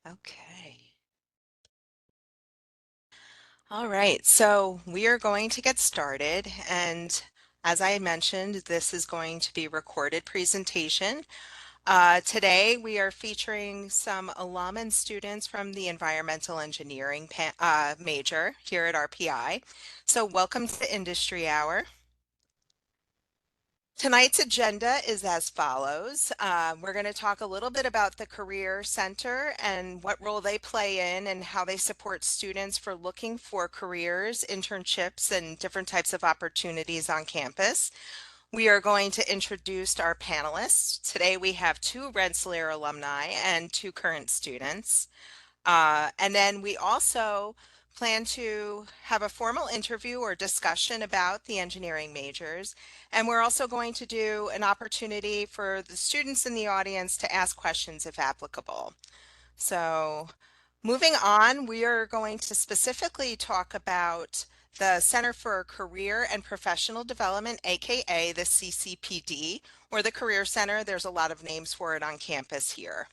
Okay. All right, so we are going to get started, and as I mentioned, this is going to be a recorded presentation. Today we are featuring some alum and students from the environmental engineering major here at RPI. So welcome to Industry Hour. Tonight's agenda is as follows. We're going to talk a little bit about the Career Center and what role they play in and how they support students for looking for careers, internships, and different types of opportunities on campus. We are going to introduce our panelists. Today we have two Rensselaer alumni and two current students. And then we also plan to have a formal interview or discussion about the engineering majors. And we're also going to do an opportunity for the students in the audience to ask questions if applicable. So moving on, we are going to specifically talk about the Center for Career and Professional Development, aka the CCPD, or the Career Center. There's a lot of names for it on campus here.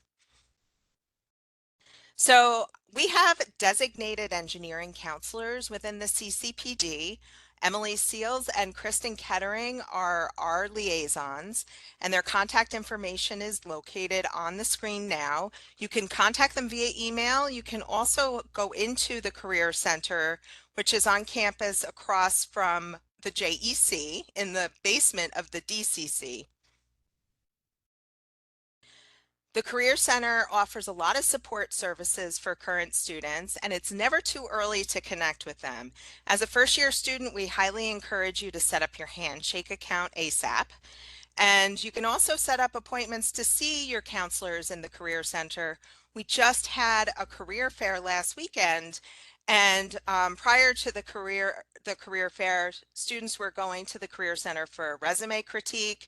So we have designated engineering counselors within the CCPD. Emily Seals and Kristen Kettering are our liaisons, and their contact information is located on the screen now. You can contact them via email. You can also go into the Career Center, which is on campus across from the JEC in the basement of the DCC. The Career Center offers a lot of support services for current students, and it's never too early to connect with them. As a first-year student, we highly encourage you to set up your Handshake account ASAP. And you can also set up appointments to see your counselors in the Career Center. We just had a career fair last weekend, and prior to the career fair, students were going to the Career Center for resume critique.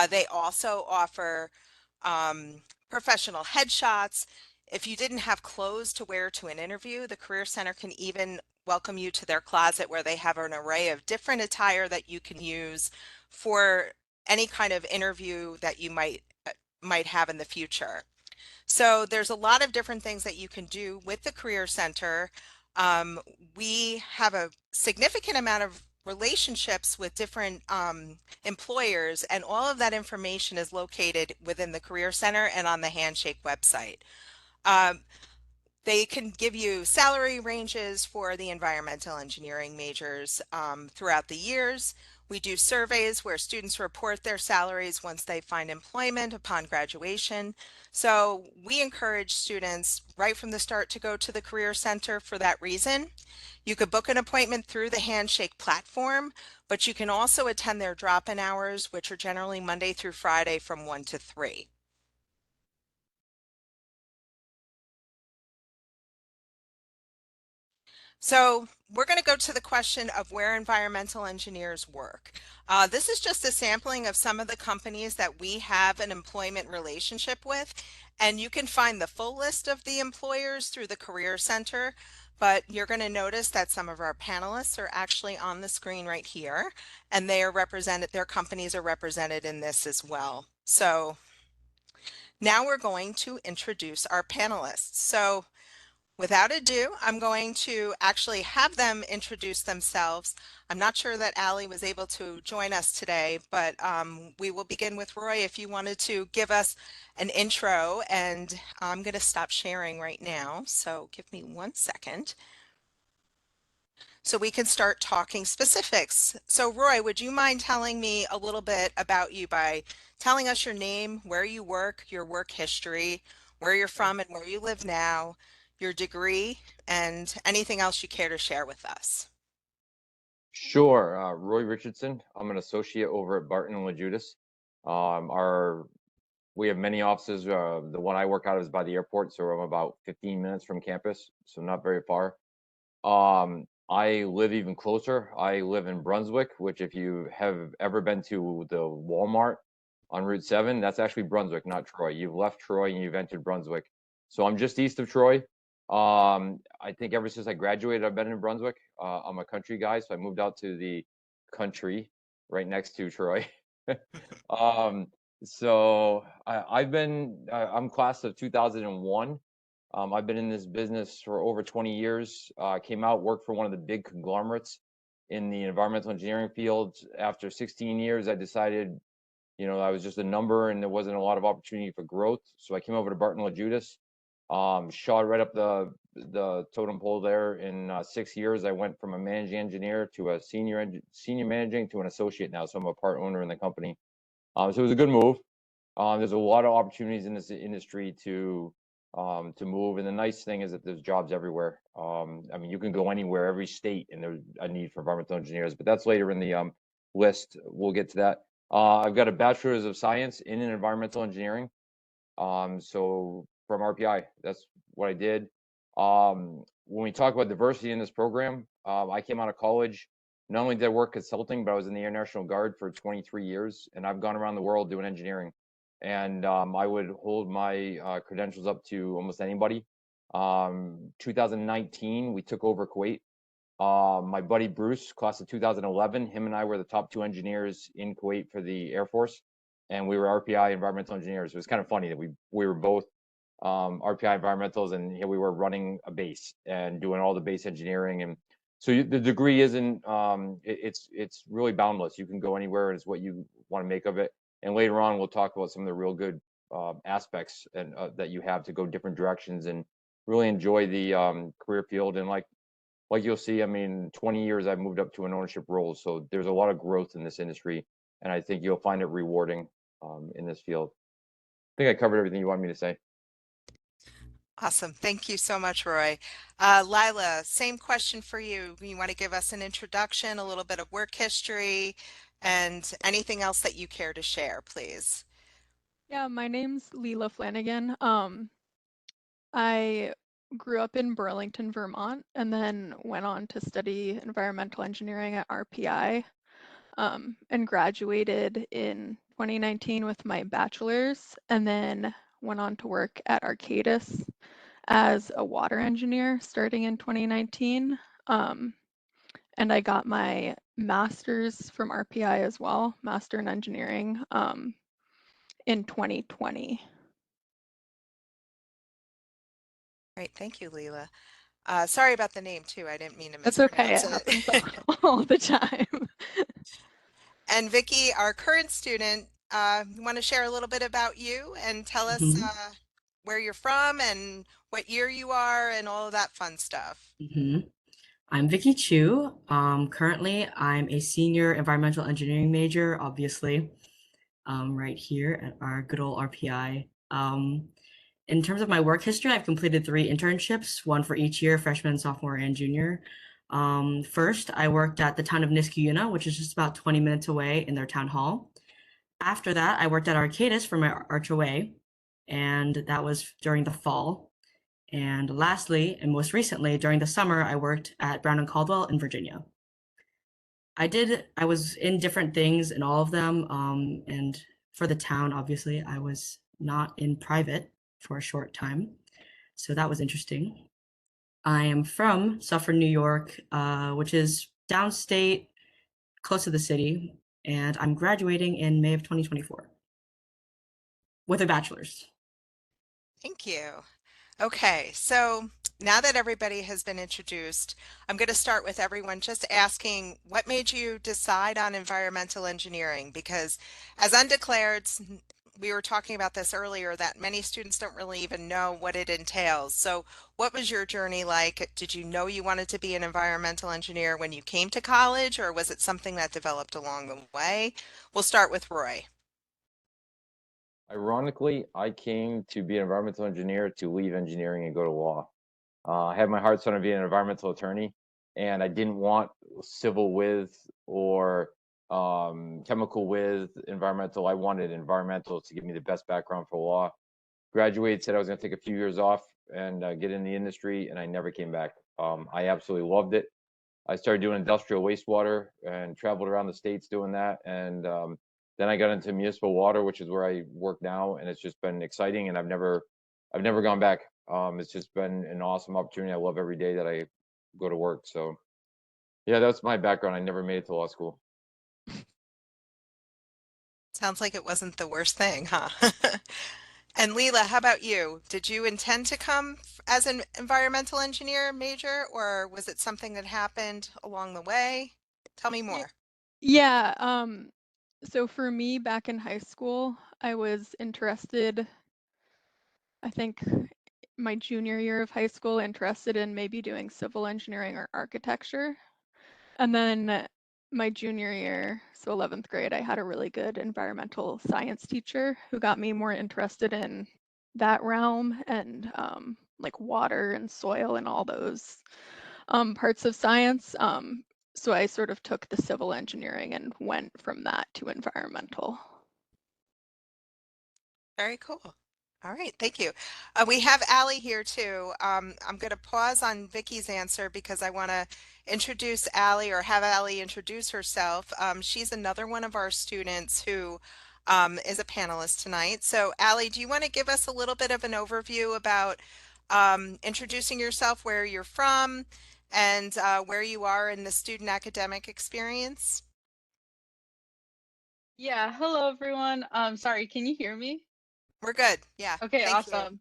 They also offer professional headshots. If you didn't have clothes to wear to an interview, the Career Center can even welcome you to their closet where they have an array of different attire that you can use for any kind of interview that you might have in the future. So there's a lot of different things that you can do with the Career Center. Um, we have a significant amount of relationships with different employers, and all of that information is located within the Career Center and on the Handshake website. Um, they can give you salary ranges for the environmental engineering majors throughout the years. We do surveys where students report their salaries once they find employment upon graduation. So we encourage students right from the start to go to the Career Center for that reason. You could book an appointment through the Handshake platform, but you can also attend their drop-in hours, which are generally Monday through Friday from 1 to 3. So we're going to go to the question of where environmental engineers work. This is just a sampling of some of the companies that we have an employment relationship with, and you can find the full list of the employers through the Career Center, but you're going to notice that some of our panelists are actually on the screen right here, and they are represented, their companies are represented in this as well. So now we're going to introduce our panelists. So without ado, I'm going to actually have them introduce themselves. I'm not sure that Allie was able to join us today, but we will begin with Roy if you wanted to give us an intro, and I'm going to stop sharing right now. So give me 1 second so we can start talking specifics. So Roy, would you mind telling me a little bit about you by telling us your name, where you work, your work history, where you're from and where you live now, your degree, and anything else you care to share with us? Sure. Roy Richardson. I'm an associate over at Barton and LaJudas. Our We have many offices. The one I work out of is by the airport, so I'm about 15 minutes from campus, so not very far. I live even closer. I live in Brunswick, which if you have ever been to the Walmart on Route 7, that's actually Brunswick, not Troy. You've left Troy and you've entered Brunswick. So I'm just east of Troy. I think ever since I graduated, I've been in Brunswick. I'm a country guy, so I moved out to the country right next to Troy. um, I'm class of 2001. I've been in this business for over 20 years. Came out, worked for one of the big conglomerates in the environmental engineering field. After 16 years, I decided, I was just a number and there wasn't a lot of opportunity for growth. So I came over to Barton LaJudas, shot right up the totem pole there. In 6 years, I went from a managing engineer to a senior managing to an associate now. So I'm a part owner in the company. So it was a good move. There's a lot of opportunities in this industry to move, and the nice thing is that there's jobs everywhere. I mean, you can go anywhere, every state, and there's a need for environmental engineers. But that's later in the list. We'll get to that. I've got a bachelor's of science in environmental engineering. So from RPI, that's what I did. When we talk about diversity in this program, I came out of college. Not only did I work consulting, but I was in the Air National Guard for 23 years, and I've gone around the world doing engineering. And I would hold my credentials up to almost anybody. 2019, we took over Kuwait. My buddy Bruce, class of 2011, him and I were the top two engineers in Kuwait for the Air Force, and we were RPI environmental engineers. It was kind of funny that we were both RPI environmentals, and here we were running a base and doing all the base engineering. And so the degree isn't it's really boundless. You can go anywhere, and it's what you want to make of it. And later on, we'll talk about some of the real good aspects and that you have to go different directions and really enjoy the career field. And like you'll see, I mean, 20 years I've moved up to an ownership role, so there's a lot of growth in this industry, and I think you'll find it rewarding in this field. I think I covered everything you wanted me to say. Awesome. Thank you so much, Roy. Lila, same question for you. You want to give us an introduction, a little bit of work history, and anything else that you care to share, please? Yeah, my name's Leela Flanagan. I grew up in Burlington, Vermont, and then went on to study environmental engineering at RPI, and graduated in 2019 with my bachelor's, and then went on to work at Arcadis as a water engineer starting in 2019. And I got my master's from RPI as well, master in engineering, in 2020. Great. Thank you, Leila. Sorry about the name too. I didn't mean to That's okay, mispronounce it it. happens all the time. And Vicky, our current student, you want to share a little bit about you and tell us hmm where you're from and what year you are and all of that fun stuff. hmm I'm Vicky Chu. Currently, I'm a senior environmental engineering major, obviously, right here at our good old RPI. In terms of my work history, I've completed 3 internships, one for each year, freshman, sophomore, and junior. First, I worked at the town of Niskayuna, which is just about 20 minutes away in their town hall. After that, I worked at Arcadis for my Arch away, and that was during the fall. And lastly, and most recently, during the summer, I worked at Brown and Caldwell in Virginia. I was in different things in all of them. And for the town, obviously, I was not in private for a short time. So that was interesting. I am from Suffern, New York, which is downstate, close to the city. And I'm graduating in May of 2024 with a bachelor's. Thank you. Okay, so now that everybody has been introduced, I'm going to start with everyone just asking what made you decide on environmental engineering? Because as undeclareds, we were talking about this earlier, that many students don't really even know what it entails. So what was your journey like? Did you know you wanted to be an environmental engineer when you came to college, or was it something that developed along the way? We'll start with Roy. Ironically, I came to be an environmental engineer to leave engineering and go to law. I had my heart set on being an environmental attorney, and I didn't want civil with or chemical with environmental. I wanted environmental to give me the best background for law. Graduated, said I was going to take a few years off and get in the industry, and I never came back. I absolutely loved it. I started doing industrial wastewater and traveled around the states doing that. And then I got into municipal water, which is where I work now, and it's just been exciting. And I've never gone back. It's just been an awesome opportunity. I love every day that I go to work. So yeah, that's my background. I never made it to law school. Sounds like it wasn't the worst thing, huh? And Leela, how about you? Did you intend to come as an environmental engineer major, or was it something that happened along the way? Tell me Ye- more. Yeah, so for me back in high school, I was interested, I think my junior year of high school, interested in maybe doing civil engineering or architecture. And then my junior year, so 11th grade, I had a really good environmental science teacher who got me more interested in that realm and like water and soil and all those parts of science. So I sort of took the civil engineering and went from that to environmental. Very cool. All right, thank you. We have Allie here too. I'm going to pause on Vicky's answer because I want to introduce Allie or have Allie introduce herself. She's another one of our students who is a panelist tonight. So Allie, do you want to give us a little bit of an overview about introducing yourself, where you're from, and where you are in the student academic experience? Yeah, hello everyone. Sorry, can you hear me? We're good. Yeah, Okay, thank you. awesome.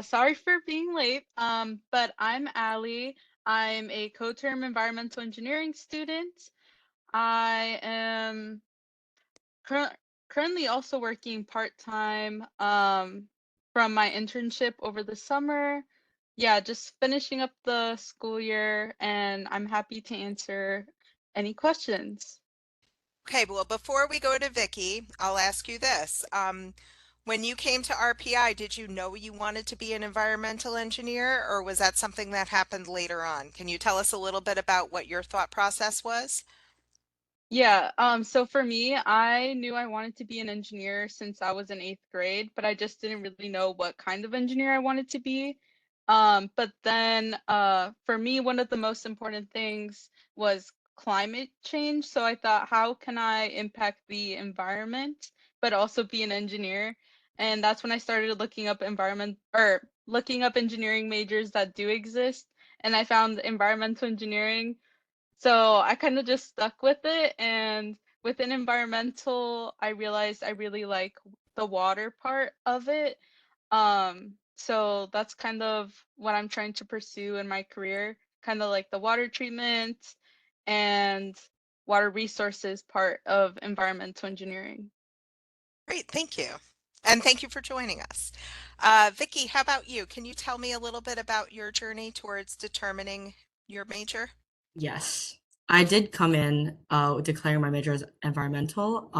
Sorry for being late. But I'm Allie. I'm a co-term environmental engineering student. I am cur currently also working part-time from my internship over the summer. Yeah, just finishing up the school year, and I'm happy to answer any questions. Okay, well, before we go to Vicky, I'll ask you this. When you came to RPI, did you know you wanted to be an environmental engineer, or was that something that happened later on? Can you tell us a little bit about what your thought process was? Yeah, so for me, I knew I wanted to be an engineer since I was in 8th grade, but I just didn't really know what kind of engineer I wanted to be. But then for me, one of the most important things was climate change. So I thought, how can I impact the environment, but also be an engineer? And that's when I started looking up looking up engineering majors that do exist. And I found environmental engineering, so I kind of just stuck with it. And within environmental, I realized I really like the water part of it. So that's kind of what I'm trying to pursue in my career, kind of like the water treatment and water resources part of environmental engineering. Great, thank you. And thank you for joining us. Vicky, how about you? Can you tell me a little bit about your journey towards determining your major? Yes, I did come in declaring my major as environmental.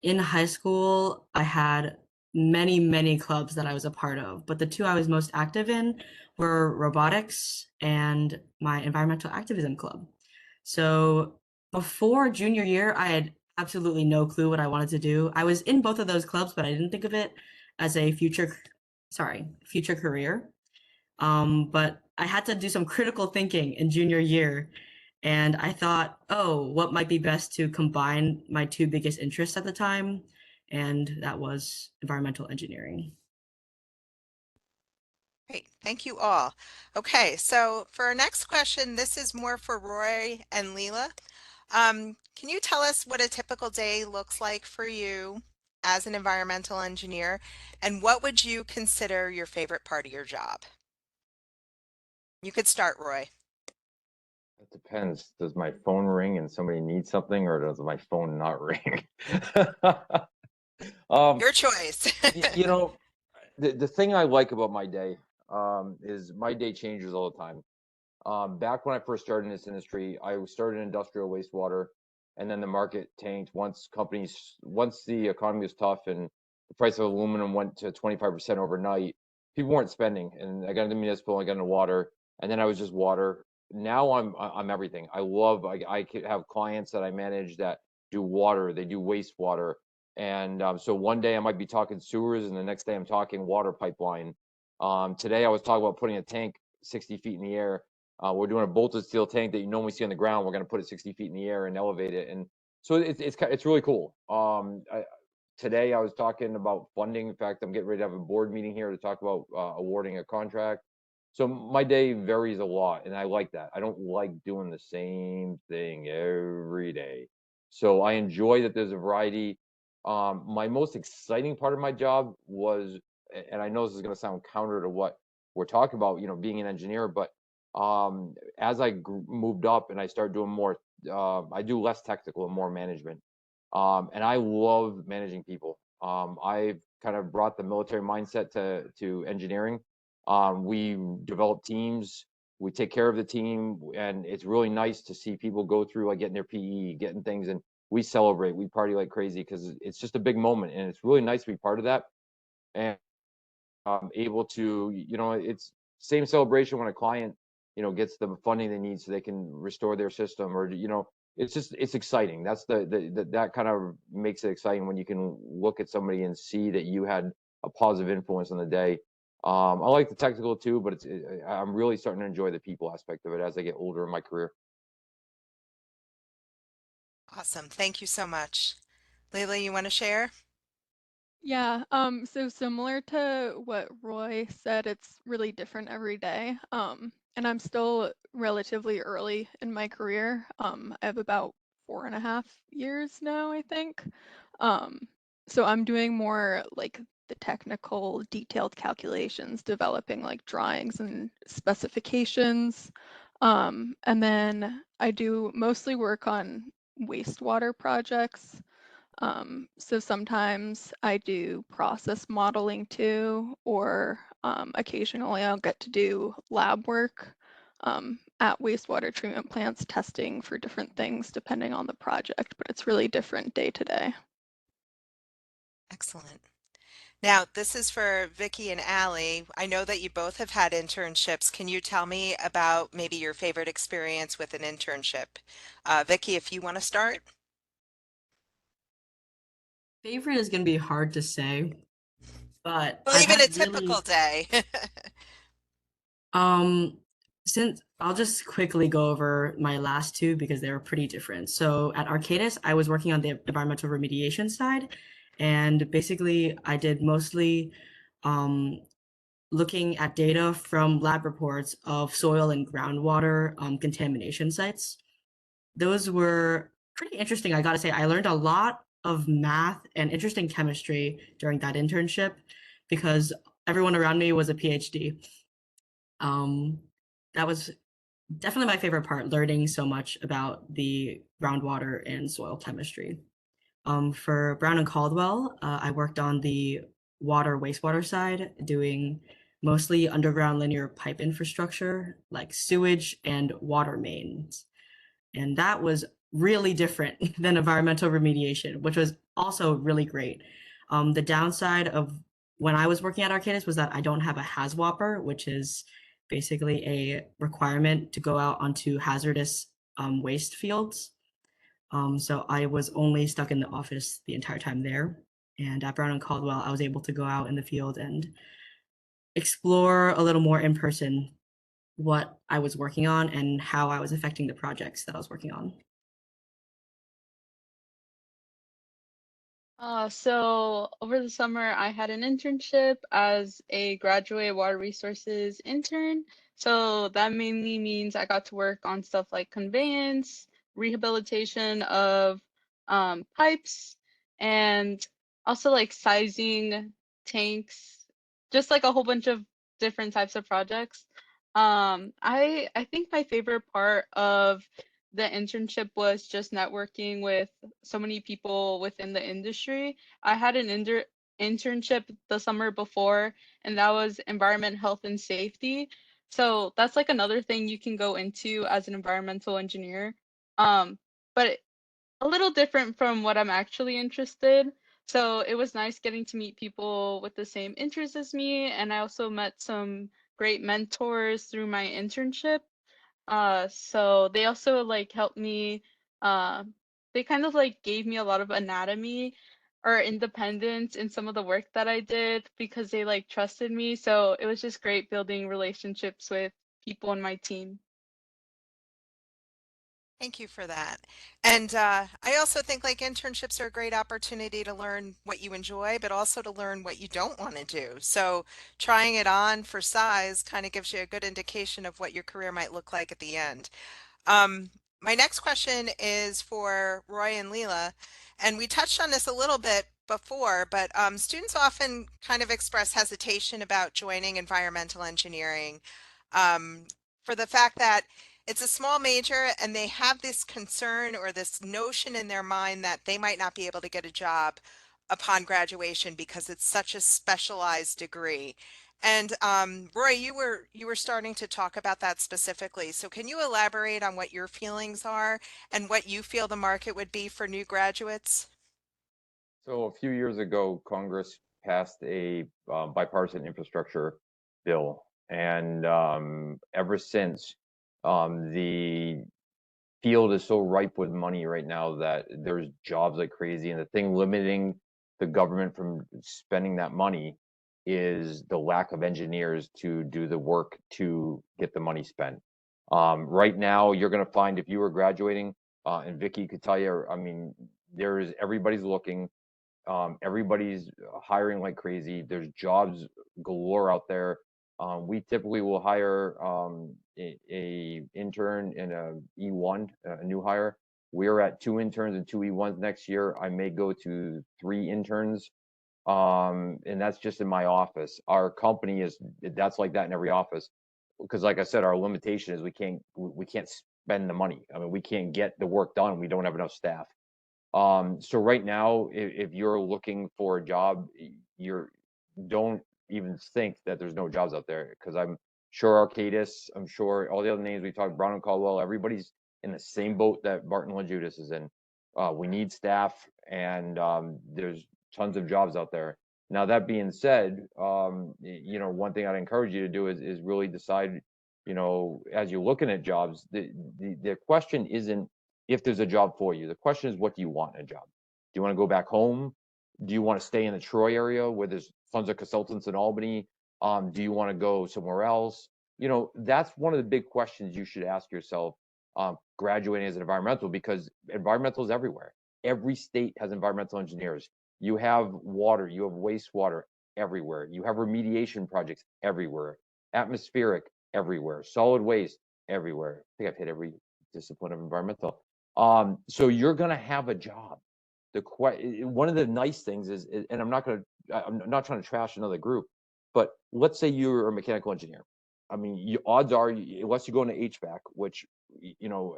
In high school, I had many clubs that I was a part of, but the two I was most active in were robotics and my environmental activism club. So before junior year, I had absolutely no clue what I wanted to do. I was in both of those clubs, but I didn't think of it as a future career. But I had to do some critical thinking in junior year. And I thought, oh, what might be best to combine my two biggest interests at the time? And that was environmental engineering. Great, thank you all. Okay, so for our next question, this is more for Roy and Leela. Can you tell us what a typical day looks like for you as an environmental engineer, and what would you consider your favorite part of your job? You could start, Roy. It depends. Does my phone ring and somebody needs something, or does my phone not ring? Um, Your choice. you know, the thing I like about my day is my day changes all the time. Back when I first started in this industry, I started in industrial wastewater, and then the market tanked once the economy was tough and the price of aluminum went to 25% overnight. People weren't spending, and I got into municipal, I got into water, and then I was just water. Now I'm everything. I could have clients that I manage that do water, they do wastewater, and so one day I might be talking sewers, and the next day I'm talking water pipeline. Today I was talking about putting a tank 60 feet in the air. We're doing a bolted steel tank that you normally see on the ground. We're going to put it 60 feet in the air and elevate it, and so it's really cool. Today I was talking about funding. In fact, I'm getting ready to have a board meeting here to talk about awarding a contract. So my day varies a lot, and I like that. I don't like doing the same thing every day. So I enjoy that there's a variety. My most exciting part of my job was and I know this is going to sound counter to what we're talking about, you know, being an engineer, but as I moved up and I started doing more, I do less technical and more management. And I love managing people. I've kind of brought the military mindset to engineering. We develop teams, we take care of the team, and it's really nice to see people go through like getting their PE, getting things, and we celebrate, we party like crazy because it's just a big moment, and it's really nice to be part of that. And able to, you know, it's same celebration when a client, you know, gets the funding they need so they can restore their system, or, you know, it's just, it's exciting. That's that kind of makes it exciting when you can look at somebody and see that you had a positive influence on the day. I like the technical too, but I'm really starting to enjoy the people aspect of it as I get older in my career. Awesome. Thank you so much. Leila, you want to share? Yeah, so similar to what Roy said, it's really different every day. And I'm still relatively early in my career. I have about 4.5 years now, I think. Um, so I'm doing more like the technical, detailed calculations, developing like drawings and specifications. And then I do mostly work on wastewater projects. So sometimes I do process modeling too, or occasionally I'll get to do lab work at wastewater treatment plants, testing for different things depending on the project, but it's really different day to day. Excellent. Now, this is for Vicky and Allie. I know that you both have had internships. Can you tell me about maybe your favorite experience with an internship? Vicky, if you want to start. Favorite is going to be hard to say, but Well, I've even a had typical really day. um since I'll just quickly go over my last two because they were pretty different. So at Arcadis, I was working on the environmental remediation side, and basically I did mostly um looking at data from lab reports of soil and groundwater contamination sites. Those were pretty interesting, I gotta say. I learned a lot of math and interesting chemistry during that internship because everyone around me was a PhD. Um, that was definitely my favorite part, learning so much about the groundwater and soil chemistry. For Brown and Caldwell, I worked on the water wastewater side, doing mostly underground linear pipe infrastructure like sewage and water mains. And that was really different than environmental remediation, which was also really great. The downside of when I was working at Arcadis was that I don't have a HAZWOPER, which is basically a requirement to go out onto hazardous waste fields. So I was only stuck in the office the entire time there. And at Brown and Caldwell, I was able to go out in the field and explore a little more in person what I was working on and how I was affecting the projects that I was working on. So over the summer, I had an internship as a graduate water resources intern. So that mainly means I got to work on stuff like conveyance, rehabilitation of pipes, and also like sizing tanks, just like a whole bunch of different types of projects. I think my favorite part of the internship was just networking with so many people within the industry. I had an internship the summer before, and that was environment, health, and safety. So that's like another thing you can go into as an environmental engineer. But a little different from what I'm actually interested. So it was nice getting to meet people with the same interests as me, and I also met some great mentors through my internship. So they also like helped me, uh, they kind of like gave me a lot of anatomy or independence in some of the work that I did because they like trusted me. So it was just great building relationships with people on my team. Thank you for that. And I also think like internships are a great opportunity to learn what you enjoy, but also to learn what you don't want to do. So trying it on for size kind of gives you a good indication of what your career might look like at the end. My next question is for Roy and Leela, and we touched on this a little bit, before, but students often kind of express hesitation about joining environmental engineering um, for the fact that it's a small major and they have this concern or this notion in their mind that they might not be able to get a job upon graduation because it's such a specialized degree. And Roy, you were starting to talk about that specifically. So can you elaborate on what your feelings are and what you feel the market would be for new graduates? So a few years ago, Congress passed a bipartisan infrastructure bill, and ever since, the field is so ripe with money right now that there's jobs like crazy. And the thing limiting the government from spending that money is the lack of engineers to do the work to get the money spent. Right now, you're going to find if you were graduating, and Vicky could tell you, I mean, everybody's looking. Everybody's hiring like crazy. There's jobs galore out there. We typically will hire a intern and a E1, a new hire. We're at 2 interns and 2 E1s next year. I may go to 3 interns, and that's just in my office. Our company is that's like that in every office because, like I said, our limitation is we can't spend the money. I mean, we can't get the work done. We don't have enough staff. So right now, if you're looking for a job, you're don't even think that there's no jobs out there because I'm sure Arcadis, I'm sure all the other names we talked, Brown and Caldwell, everybody's in the same boat that Barton and Judas is in. We need staff, and there's tons of jobs out there. Now that being said, one thing I'd encourage you to do is really decide, as you're looking at jobs, the question isn't if there's a job for you. The question is, what do you want in a job? Do you want to go back home? Do you want to stay in the Troy area where there's tons of consultants in Albany? Do you want to go somewhere else? That's one of the big questions you should ask yourself graduating as an environmental, because environmental is everywhere. Every state has environmental engineers. You have water, you have wastewater everywhere. You have remediation projects everywhere. Atmospheric everywhere. Solid waste everywhere. I think I've hit every discipline of environmental. So you're going to have a job. One of the nice things is, and I'm not trying to trash another group, but let's say you're a mechanical engineer. I mean, odds are, unless you go into HVAC, which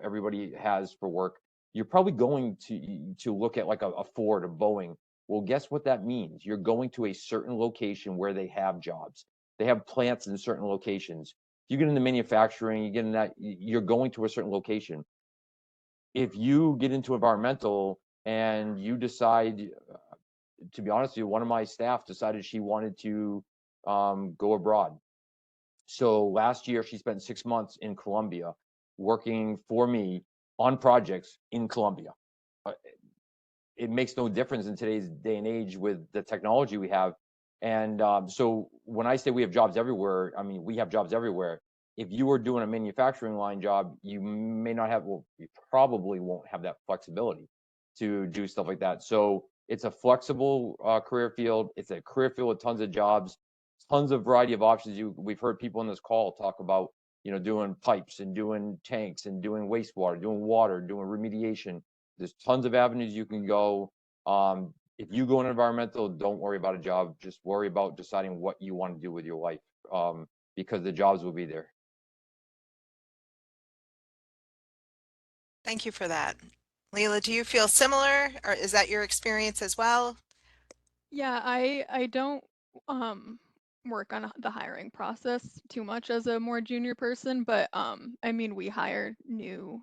everybody has for work, you're probably going to look at like a Ford, a Boeing. Well, guess what that means? You're going to a certain location where they have jobs. They have plants in certain locations. You get into manufacturing, you get in that, you're going to a certain location. If you get into environmental and you decide, to be honest with you, one of my staff decided she wanted to go abroad. So last year she spent 6 months in Colombia working for me on projects in Colombia. Uh, it makes no difference in today's day and age with the technology we have. And so when I say we have jobs everywhere, I mean, we have jobs everywhere. If you were doing a manufacturing line job, you may not have, well, you probably won't have that flexibility to do stuff like that. So it's a flexible career field. It's a career field with tons of jobs, tons of variety of options. We've heard people in this call talk about, doing pipes and doing tanks and doing wastewater, doing water, doing remediation. There's tons of avenues you can go. If you go in environmental, don't worry about a job. Just worry about deciding what you want to do with your life, because the jobs will be there. Thank you for that. Leila, do you feel similar, or is that your experience as well? Yeah, I don't work on the hiring process too much as a more junior person, but I mean we hire new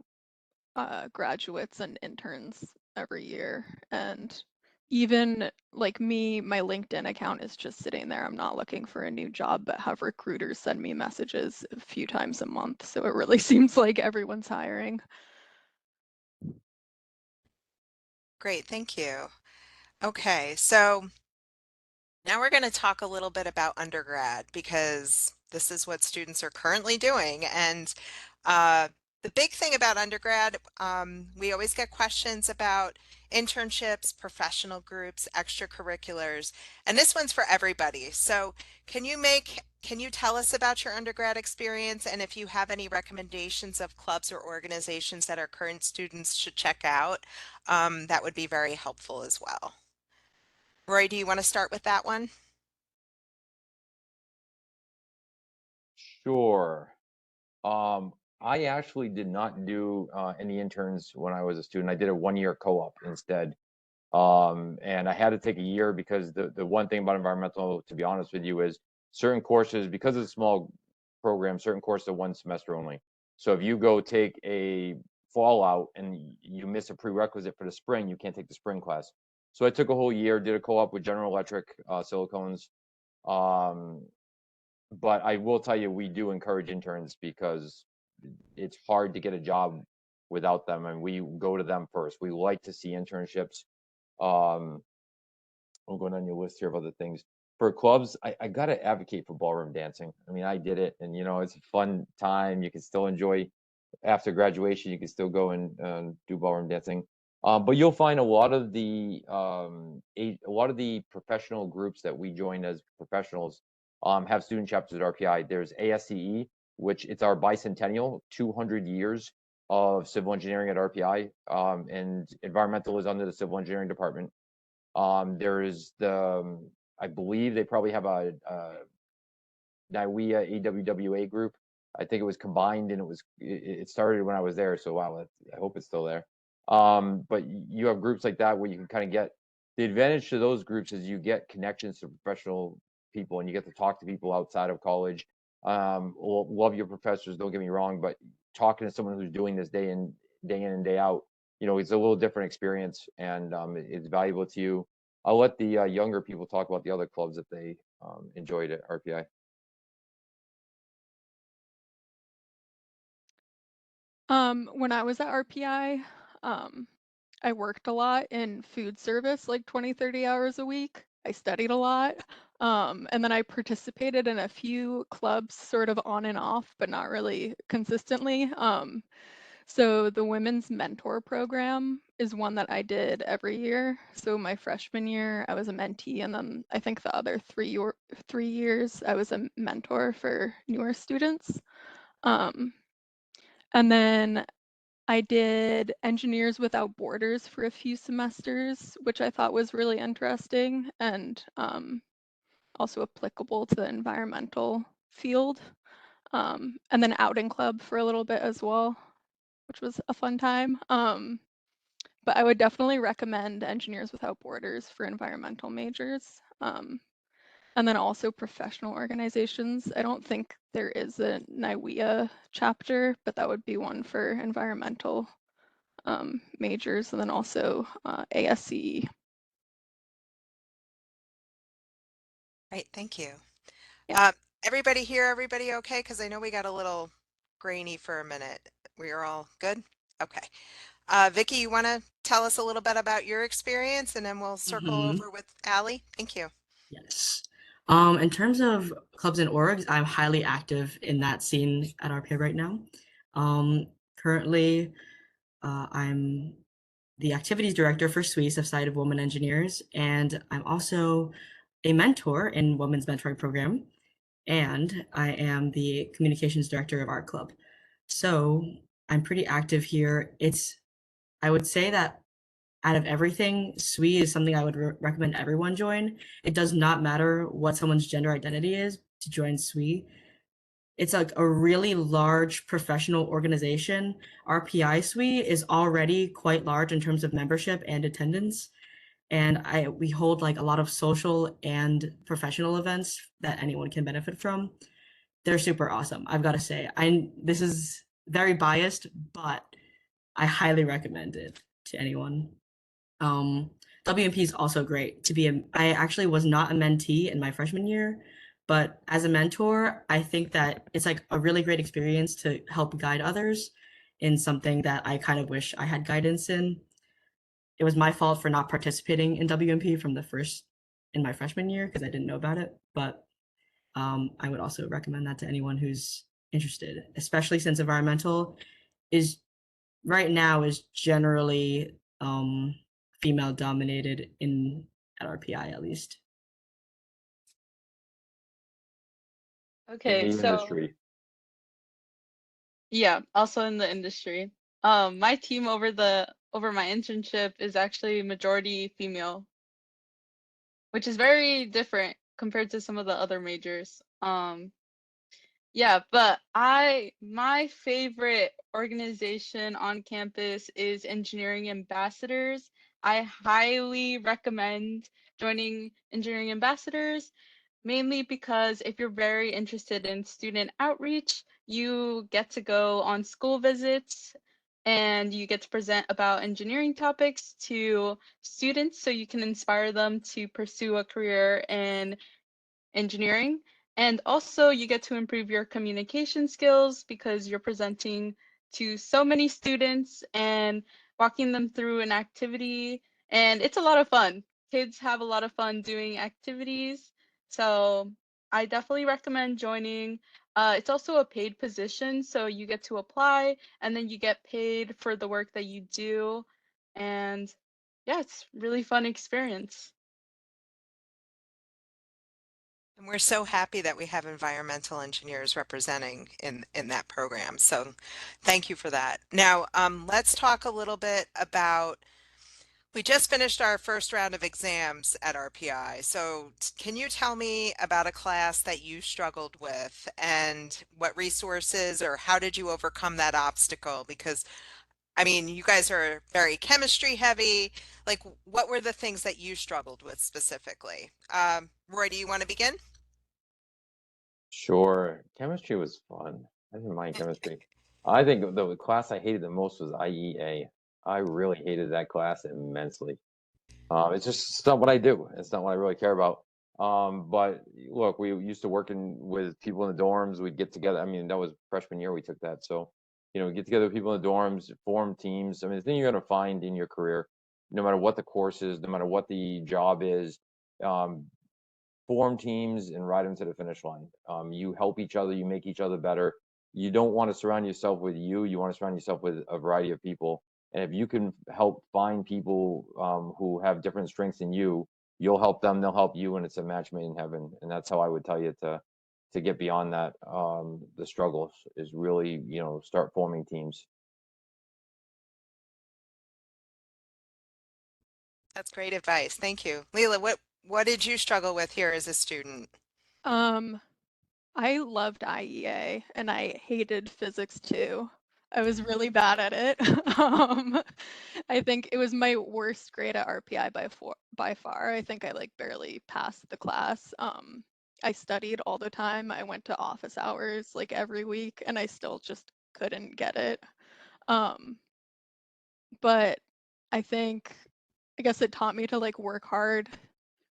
graduates and interns every year, and even like me, my LinkedIn account is just sitting there. I'm not looking for a new job, but have recruiters send me messages a few times a month. So it really seems like everyone's hiring. Great, thank you. Okay, so now we're going to talk a little bit about undergrad because this is what students are currently doing. And the big thing about undergrad, we always get questions about internships, professional groups, extracurriculars, and this one's for everybody. So can you tell us about your undergrad experience and if you have any recommendations of clubs or organizations that our current students should check out? That would be very helpful as well. Roy, do you want to start with that one? Sure. I actually did not do any interns when I was a student. I did a 1-year co-op instead. And I had to take a year because the one thing about environmental, to be honest with you, is certain courses, because it's a small program, certain courses are 1 semester only. So if you go take a fallout and you miss a prerequisite for the spring, you can't take the spring class. So I took a whole year, did a co-op with General Electric, silicones. Um, but I will tell you, we do encourage interns because it's hard to get a job without them, and we go to them first. We like to see internships. Um, I'm going on your list here of other things. For clubs, I got to advocate for ballroom dancing. I mean, I did it, and it's a fun time. You can still enjoy after graduation. You can still go and do ballroom dancing. But you'll find a lot of the professional groups that we join as professionals have student chapters at RPI. There's ASCE, which it's our bicentennial, 200 years of civil engineering at RPI, and environmental is under the civil engineering department. There is I believe they probably have a NIWEA AWWA group. I think it was combined and it started when I was there. So wow, I hope it's still there. But you have groups like that where you can kind of get the advantage to those groups is you get connections to professional people and you get to talk to people outside of college. Love your professors, don't get me wrong, but talking to someone who's doing this day in and day out, it's a little different experience and it's valuable to you. I'll let the younger people talk about the other clubs that they enjoyed at RPI. When I was at RPI, I worked a lot in food service, like 20, 30 hours a week. I studied a lot. And then I participated in a few clubs sort of on and off, but not really consistently. So the Women's Mentor Program is one that I did every year. So my freshman year, I was a mentee, and then I think the other 3 years, I was a mentor for newer students. And then I did Engineers Without Borders for a few semesters, which I thought was really interesting and also applicable to the environmental field. And then Outing Club for a little bit as well, which was a fun time. But I would definitely recommend Engineers Without Borders for environmental majors. And then also professional organizations. I don't think there is a NIWEA chapter, but that would be one for environmental majors, and then also ASCE. Right, thank you. Yeah. Everybody here, everybody okay? Because I know we got a little grainy for a minute. We are all good? Okay. Vicky, you want to tell us a little bit about your experience and then we'll circle Hmm. over with Allie? Thank you. Yes. In terms of clubs and orgs, I'm highly active in that scene at RPA right now. Currently, I'm the activities director for SWE, Society of Women Engineers, and I'm also a mentor in Women's Mentoring Program, and I am the communications director of our club. So I'm pretty active here. I would say that out of everything, SWE is something I would recommend everyone join. It does not matter what someone's gender identity is to join SWE. It's like a really large professional organization. RPI SWE is already quite large in terms of membership and attendance. And we hold like a lot of social and professional events that anyone can benefit from. They're super awesome, I've got to say. This is very biased, but I highly recommend it to anyone. WMP is also great to be I actually was not a mentee in my freshman year, but as a mentor, I think that it's like a really great experience to help guide others in something that I kind of wish I had guidance in. It was my fault for not participating in WMP from the first in my freshman year because I didn't know about it, but I would also recommend that to anyone who's interested, especially since environmental is right now is generally female dominated in at RPI at least. In Okay, the so industry. yeah, also in the industry. My team over my internship is actually majority female. which is very different compared to some of the other majors. Yeah, but my favorite organization on campus is Engineering Ambassadors. I highly recommend joining Engineering Ambassadors, mainly because if you're very interested in student outreach, you get to go on school visits and you get to present about engineering topics to students so you can inspire them to pursue a career in engineering. And also, you get to improve your communication skills because you're presenting to so many students and walking them through an activity. And it's a lot of fun. Kids have a lot of fun doing activities. So I definitely recommend joining. It's also a paid position, so you get to apply and then you get paid for the work that you do. And yeah, it's really fun experience. And we're so happy that we have environmental engineers representing in that program. So thank you for that. Now, let's talk a little bit about, we just finished our first round of exams at RPI. So can you tell me about a class that you struggled with and what resources or how did you overcome that obstacle? Because I mean, you guys are very chemistry heavy. Like, what were the things that you struggled with specifically? Roy, do you want to begin? Sure. Chemistry was fun. I didn't mind chemistry. I think the class I hated the most was IEA. I really hated that class immensely. It's not what I do. It's not what I really care about. But look, we used to working with people in the dorms. We'd get together. I mean, that was freshman year we took that. So, get together with people in the dorms, form teams. I mean, the thing you're going to find in your career, no matter what the course is, no matter what the job is, um, form teams and ride them to the finish line. You help each other, you make each other better. You don't want to surround yourself with you want to surround yourself with a variety of people. And if you can help find people who have different strengths than you'll help them, they'll help you, and it's a match made in heaven. And that's how I would tell you to get beyond that. The struggles is really, start forming teams. That's great advice. Thank you. Leela, what did you struggle with here as a student? Um, I loved IEA and I hated physics too. I was really bad at it. I think it was my worst grade at RPI by far. I think I like barely passed the class. I studied all the time. I went to office hours like every week and I still just couldn't get it. Um, but I guess it taught me to like work hard,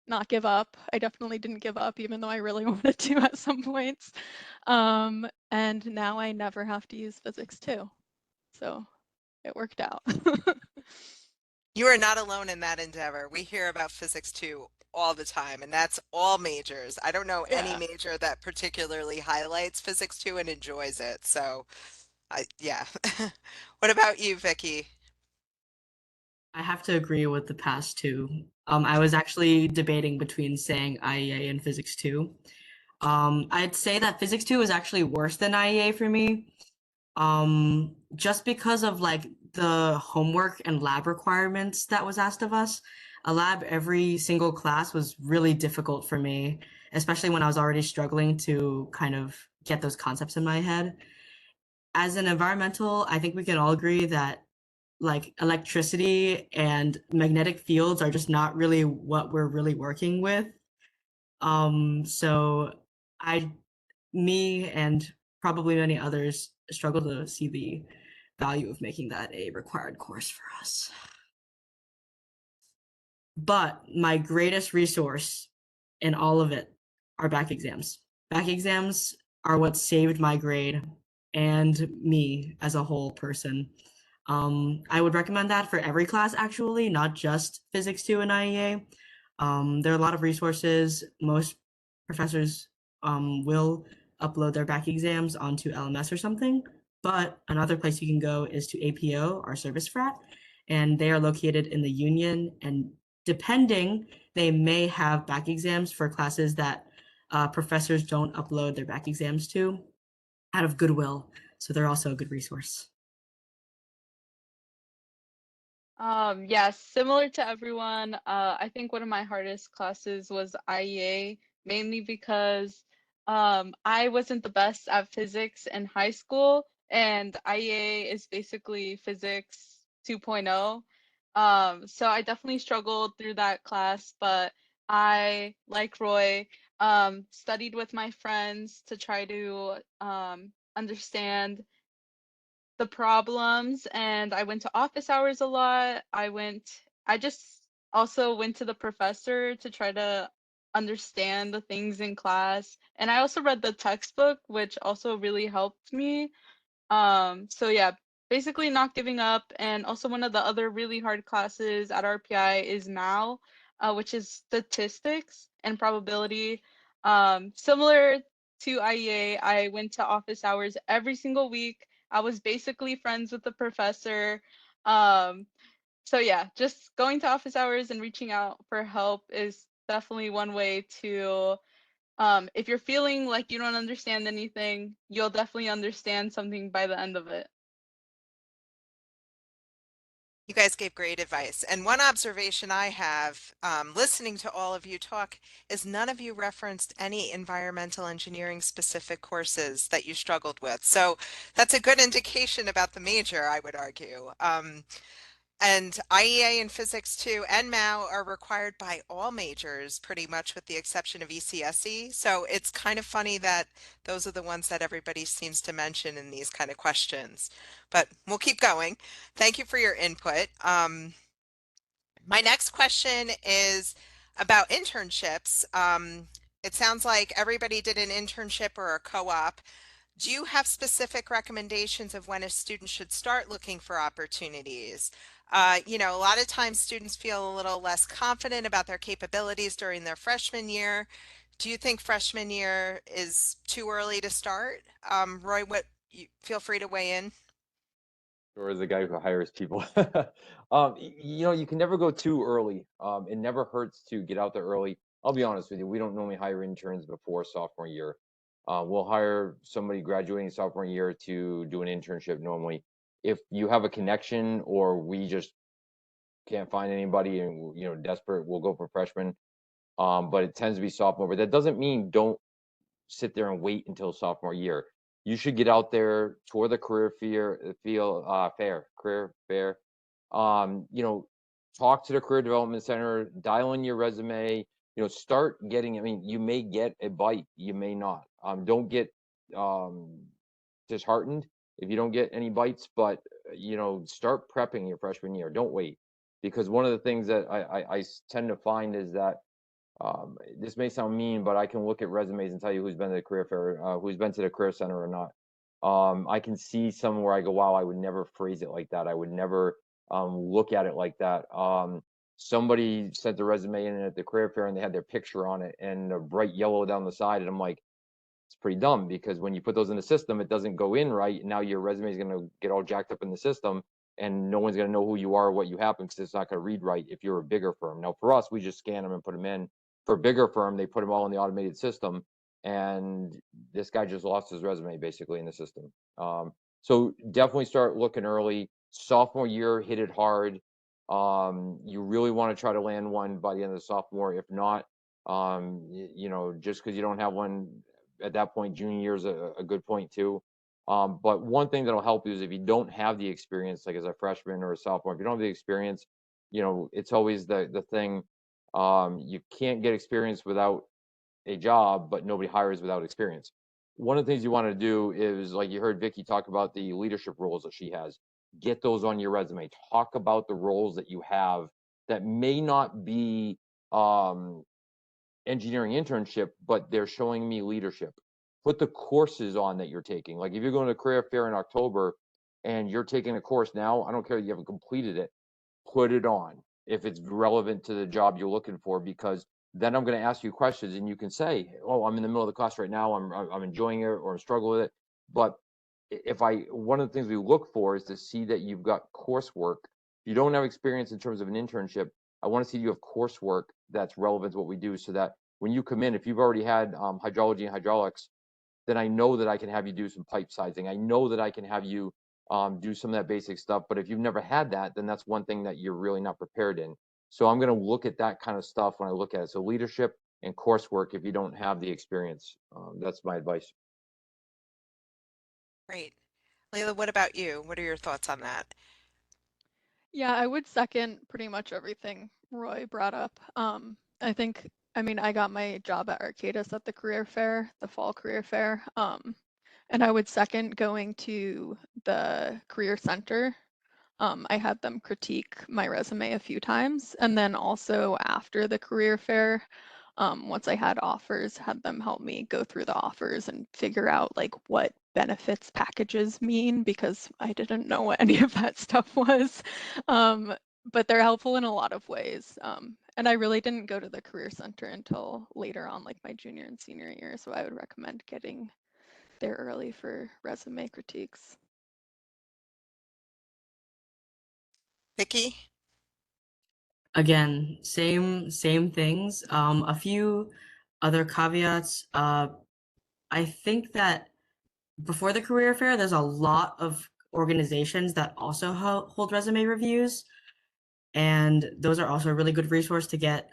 not give up. I definitely didn't give up, even though I really wanted to at some points. And now I never have to use physics too. So it worked out. You are not alone in that endeavor. We hear about physics too all the time, and that's all majors. I don't know any Yeah. major that particularly highlights physics too and enjoys it. So, yeah. What about you, Vicky? I have to agree with the past two. I was actually debating between saying IEA and Physics 2. I'd say that Physics 2 is actually worse than IEA for me. Just because of like the homework and lab requirements that was asked of us. A lab every single class was really difficult for me, especially when I was already struggling to kind of get those concepts in my head. As an environmental, I think we can all agree that like electricity and magnetic fields are just not really what we're really working with. So I, me and probably many others struggle to see the value of making that a required course for us. But my greatest resource in all of it are back exams. Back exams are what saved my grade and me as a whole person. I would recommend that for every class, actually, not just Physics 2 and IEA. There are a lot of resources. Most professors will upload their back exams onto LMS or something. But another place you can go is to APO, our service frat, and they are located in the Union. And depending, they may have back exams for classes that professors don't upload their back exams to out of goodwill. So they're also a good resource. Yeah, similar to everyone. I think one of my hardest classes was IEA, mainly because I wasn't the best at physics in high school, and IEA is basically physics 2.0. So I definitely struggled through that class, but I, like Roy, studied with my friends to try to understand the problems, and I went to office hours a lot. I just also went to the professor to try to understand the things in class. And I also read the textbook, which also really helped me. So yeah, basically not giving up. And also one of the other really hard classes at RPI is MAL, which is statistics and probability. Similar to IEA, I went to office hours every single week. I was basically friends with the professor. Um, so yeah, just going to office hours and reaching out for help is definitely one way to if you're feeling like you don't understand anything, you'll definitely understand something by the end of it. You guys gave great advice. And one observation I have, listening to all of you talk, is none of you referenced any environmental engineering specific courses that you struggled with. So that's a good indication about the major, I would argue. And IEA and physics 2 and MAU are required by all majors, pretty much with the exception of ECSE. So it's kind of funny that those are the ones that everybody seems to mention in these kind of questions. But we'll keep going. Thank you for your input. My next question is about internships. It sounds like everybody did an internship or a co-op. Do you have specific recommendations of when a student should start looking for opportunities? A lot of times students feel a little less confident about their capabilities during their freshman year. Do you think freshman year is too early to start? Roy, feel free to weigh in. Or as the guy who hires people. You can never go too early. It never hurts to get out there early. I'll be honest with you, we don't normally hire interns before sophomore year. We'll hire somebody graduating sophomore year to do an internship normally. If you have a connection or we just can't find anybody and desperate, we'll go for freshmen. But it tends to be sophomore. But that doesn't mean don't sit there and wait until sophomore year. You should get out there, tour the career fair. Talk to the career development center, dial in your resume. Start getting. I mean, you may get a bite, you may not. Don't get um, disheartened if you don't get any bites, but start prepping your freshman year. Don't wait, because one of the things that I tend to find is that this may sound mean, but I can look at resumes and tell you who's been to the career fair, who's been to the career center or not. I can see some where I go, wow, I would never phrase it like that. I would never look at it like that. Somebody sent the resume in at the career fair and they had their picture on it and a bright yellow down the side. And I'm like, it's pretty dumb because when you put those in the system, it doesn't go in right. And now your resume is going to get all jacked up in the system and no one's going to know who you are or what you happen because it's not going to read right if you're a bigger firm. Now, for us, we just scan them and put them in. For a bigger firm, they put them all in the automated system. And this guy just lost his resume basically in the system. So definitely start looking early. Sophomore year, hit it hard. You really want to try to land one by the end of the sophomore. If not, just because you don't have one at that point, junior year is a good point too. But one thing that'll help you is if you don't have the experience, like as a freshman or a sophomore, if you don't have the experience, it's always the thing. You can't get experience without a job, but nobody hires without experience. One of the things you want to do is, like you heard Vicky talk about the leadership roles that she has. Get those on your resume. Talk about the roles that you have that may not be engineering internship, but they're showing me leadership. Put the courses on that you're taking. Like if you're going to career fair in October and you're taking a course now, I don't care if you haven't completed it, put it on if it's relevant to the job you're looking for, because then I'm going to ask you questions and you can say, oh, I'm in the middle of the class right now, I'm enjoying it or I'm struggling with it. But one of the things we look for is to see that you've got coursework. If you don't have experience in terms of an internship, I want to see you have coursework that's relevant to what we do, so that when you come in, if you've already had hydrology and hydraulics, then I know that I can have you do some pipe sizing. I know that I can have you do some of that basic stuff. But if you've never had that, then that's one thing that you're really not prepared in. So I'm going to look at that kind of stuff when I look at it. So leadership and coursework, if you don't have the experience, that's my advice. Great. Layla, what about you? What are your thoughts on that? Yeah, I would second pretty much everything Roy brought up. I mean, I got my job at Arcadis at the career fair, the fall career fair. And I would second going to the career center. I had them critique my resume a few times. And then also after the career fair, once I had offers, had them help me go through the offers and figure out like what benefits packages mean because I didn't know what any of that stuff was. Um, but they're helpful in a lot of ways. And I really didn't go to the career center until later on, like my junior and senior year. So I would recommend getting there early for resume critiques. Vicky? Again, same things. A few other caveats. I think that before the career fair, there's a lot of organizations that also hold resume reviews, and those are also a really good resource to get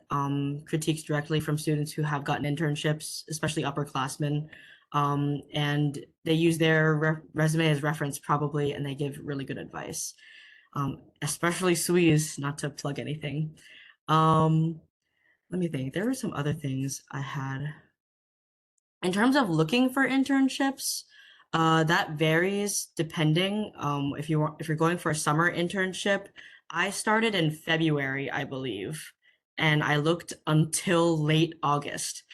critiques directly from students who have gotten internships, especially upperclassmen. And they use their resume as reference probably, and they give really good advice. Especially Sweeze, not to plug anything. Um, Let me think. There were some other things I had. In terms of looking for internships, that varies depending. If you're going for a summer internship, I started in February, I believe, and I looked until late August,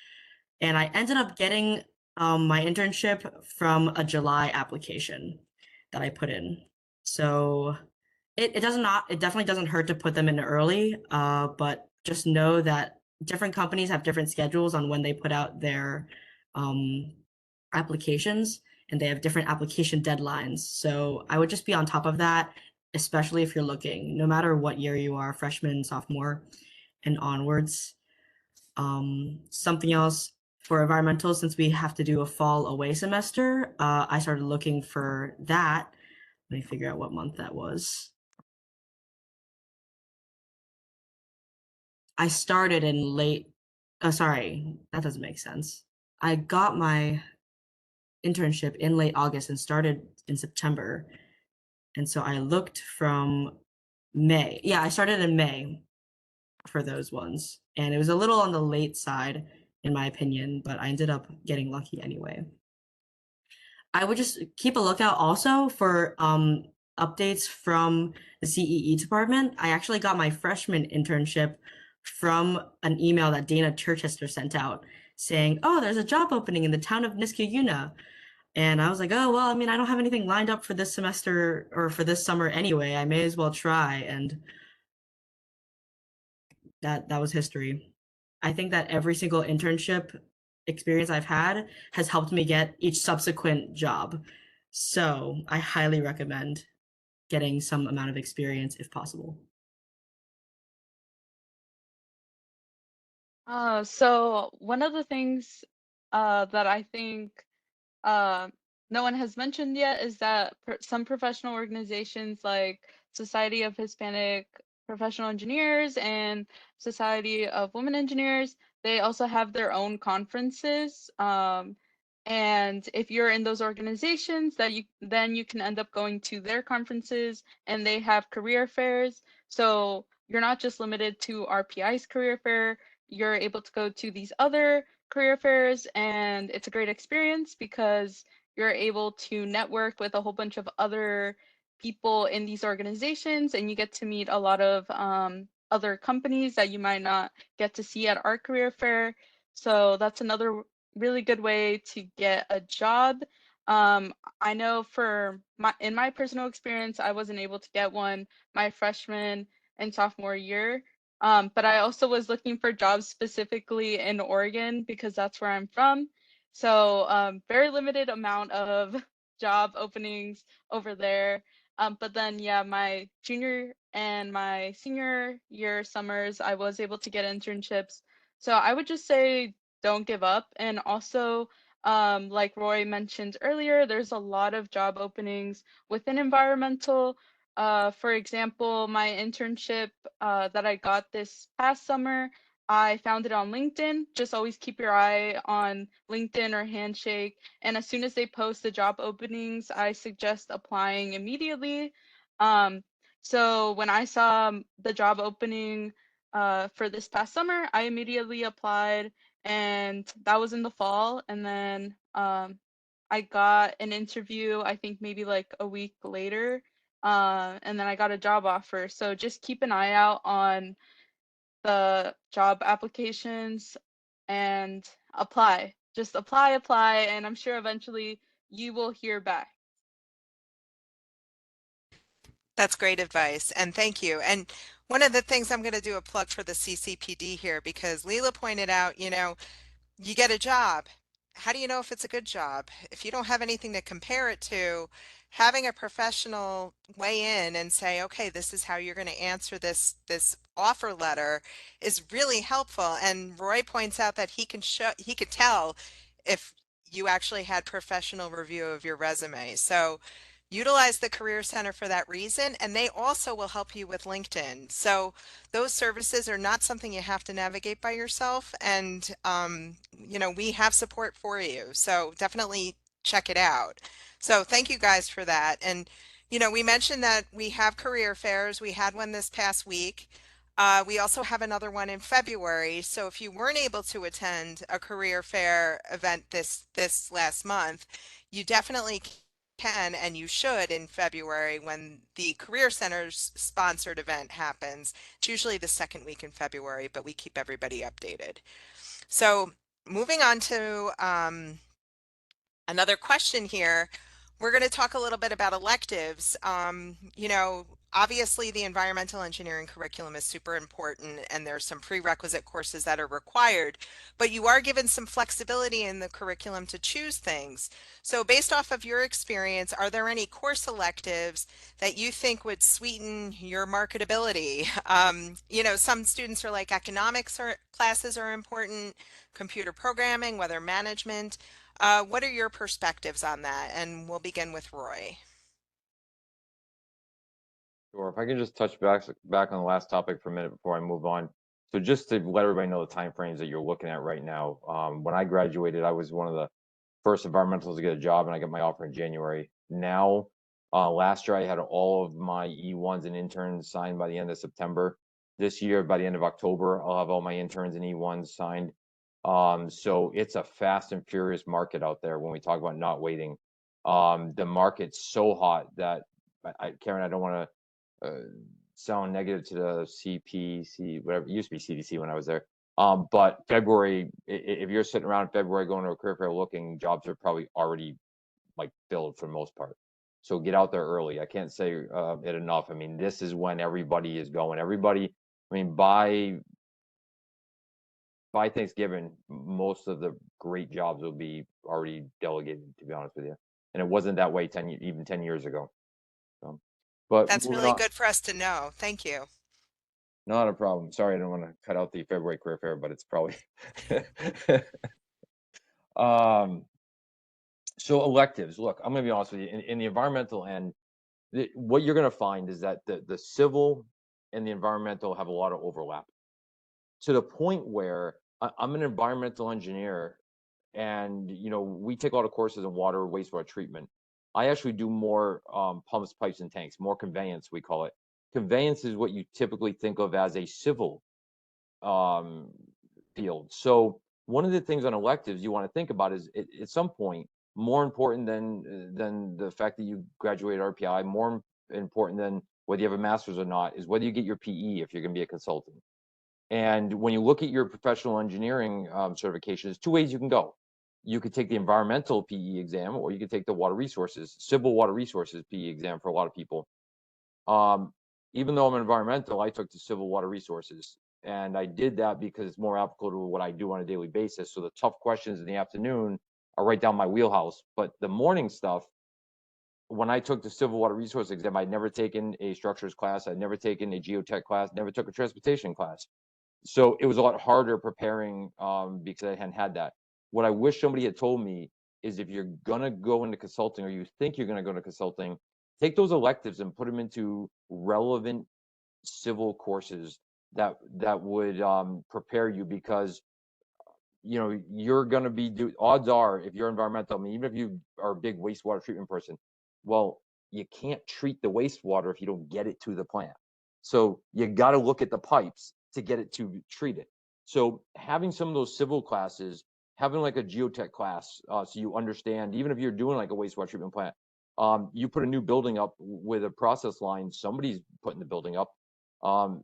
and I ended up getting my internship from a July application that I put in. So it definitely doesn't hurt to put them in early, but just know that different companies have different schedules on when they put out their um, applications, and they have different application deadlines. So I would just be on top of that, especially if you're looking, no matter what year you are, freshman, sophomore, and onwards. Something else for environmental, since we have to do a fall away semester, I started looking for that. Let me figure out what month that was. I started in late, oh, sorry, that doesn't make sense. I got my internship in late August and started in September. And so I looked from May. Yeah, I started in May for those ones. And it was a little on the late side, in my opinion, but I ended up getting lucky anyway. I would just keep a lookout also for updates from the CEE department. I actually got my freshman internship from an email that Dana Chichester sent out saying, "Oh, there's a job opening in the town of Niskayuna." And I was like, "Oh, well, I mean, I don't have anything lined up for this semester or for this summer anyway. I may as well try." And that was history. I think that every single internship experience I've had has helped me get each subsequent job. So I highly recommend getting some amount of experience if possible. So one of the things that I think uh, no one has mentioned yet is that some professional organizations like Society of Hispanic Professional Engineers and Society of Women Engineers, they also have their own conferences. And if you're in those organizations, then you can end up going to their conferences, and they have career fairs. So you're not just limited to RPI's career fair. You're able to go to these other career fairs, and it's a great experience because you're able to network with a whole bunch of other people in these organizations, and you get to meet a lot of other companies that you might not get to see at our career fair. So that's another really good way to get a job. I know in my personal experience, I wasn't able to get one my freshman and sophomore year. But I also was looking for jobs specifically in Oregon because that's where I'm from. So very limited amount of job openings over there. But then, yeah, my junior and my senior year summers, I was able to get internships. So I would just say don't give up. And also, Like Roy mentioned earlier, there's a lot of job openings within environmental. For example, my internship that I got this past summer, I found it on LinkedIn. Just always keep your eye on LinkedIn or Handshake. And as soon as they post the job openings, I suggest applying immediately. Um, so when I saw the job opening for this past summer, I immediately applied, and that was in the fall. And then I got an interview, I think maybe like a week later, and then I got a job offer. So just keep an eye out on the job applications and apply. Just apply, and I'm sure eventually you will hear back. That's great advice, and thank you. And one of the things I'm going to do a plug for the CCPD here because Leela pointed out, you get a job. How do you know if it's a good job? If you don't have anything to compare it to, having a professional weigh in and say, okay, this is how you're going to answer this offer letter is really helpful. And Roy points out that he could tell if you actually had professional review of your resume. So utilize the Career Center for that reason, and they also will help you with LinkedIn. So those services are not something you have to navigate by yourself. And, we have support for you. So definitely check it out. So thank you guys for that. And, we mentioned that we have career fairs. We had one this past week. We also have another one in February. So if you weren't able to attend a career fair event this last month, you definitely can and you should in February when the Career Center's sponsored event happens. It's usually the second week in February, but we keep everybody updated. So moving on to another question here. We're going to talk a little bit about electives. Obviously the environmental engineering curriculum is super important and there's some prerequisite courses that are required, but you are given some flexibility in the curriculum to choose things. So based off of your experience, are there any course electives that you think would sweeten your marketability? Some students are like economics or classes are important, computer programming, weather management. What are your perspectives on that? And we'll begin with Roy. Sure. If I can just touch back on the last topic for a minute before I move on. So just to let everybody know the time frames that you're looking at right now. When I graduated, I was one of the first environmentals to get a job, and I got my offer in January. Now, last year I had all of my E1s and interns signed by the end of September. This year, by the end of October, I'll have all my interns and E1s signed. So it's a fast and furious market out there when we talk about not waiting. The market's so hot that Karen, I don't want to sound negative to the CPC, whatever it used to be CDC when I was there. But February, if you're sitting around in February going to a career fair looking, jobs are probably already like filled for the most part. So get out there early. I can't say it enough. I mean, this is when everybody is going. Everybody, I mean, by Thanksgiving, most of the great jobs will be already delegated, to be honest with you. And it wasn't that way even 10 years ago. So, but That's moving really on. good for us to know. Thank you. Not a problem. Sorry, I don't want to cut out the February career fair, but it's probably um so electives. Look, I'm gonna be honest with you. In the environmental end, what you're gonna find is that the civil and the environmental have a lot of overlap to the point where I'm an environmental engineer, and we take a lot of courses in water, wastewater treatment. I actually do more pumps, pipes, and tanks, more conveyance, we call it. Conveyance is what you typically think of as a civil um, field. So one of the things on electives you want to think about is at some point more important than the fact that you graduate RPI, more important than whether you have a master's or not, is whether you get your PE if you're going to be a consultant. And when you look at your professional engineering certification, there's two ways you can go. You could take the environmental PE exam, or you could take the water resources, civil water resources PE exam for a lot of people. Even though I'm an environmental, I took the civil water resources, and I did that because it's more applicable to what I do on a daily basis. So the tough questions in the afternoon are right down my wheelhouse. But the morning stuff, when I took the civil water resource exam, I'd never taken a structures class, I'd never taken a geotech class, never took a transportation class. So it was a lot harder preparing because I hadn't had that. What I wish somebody had told me is if you're gonna go into consulting or you think you're gonna go into consulting, take those electives and put them into relevant civil courses that would prepare you, because you're going to be odds are, if you're environmental, I mean, even if you are a big wastewater treatment person, well, you can't treat the wastewater if you don't get it to the plant. So you got to look at the pipes to get it to treat it. So having some of those civil classes, having like a geotech class, so you understand, even if you're doing like a wastewater treatment plant, you put a new building up with a process line, somebody's putting the building up.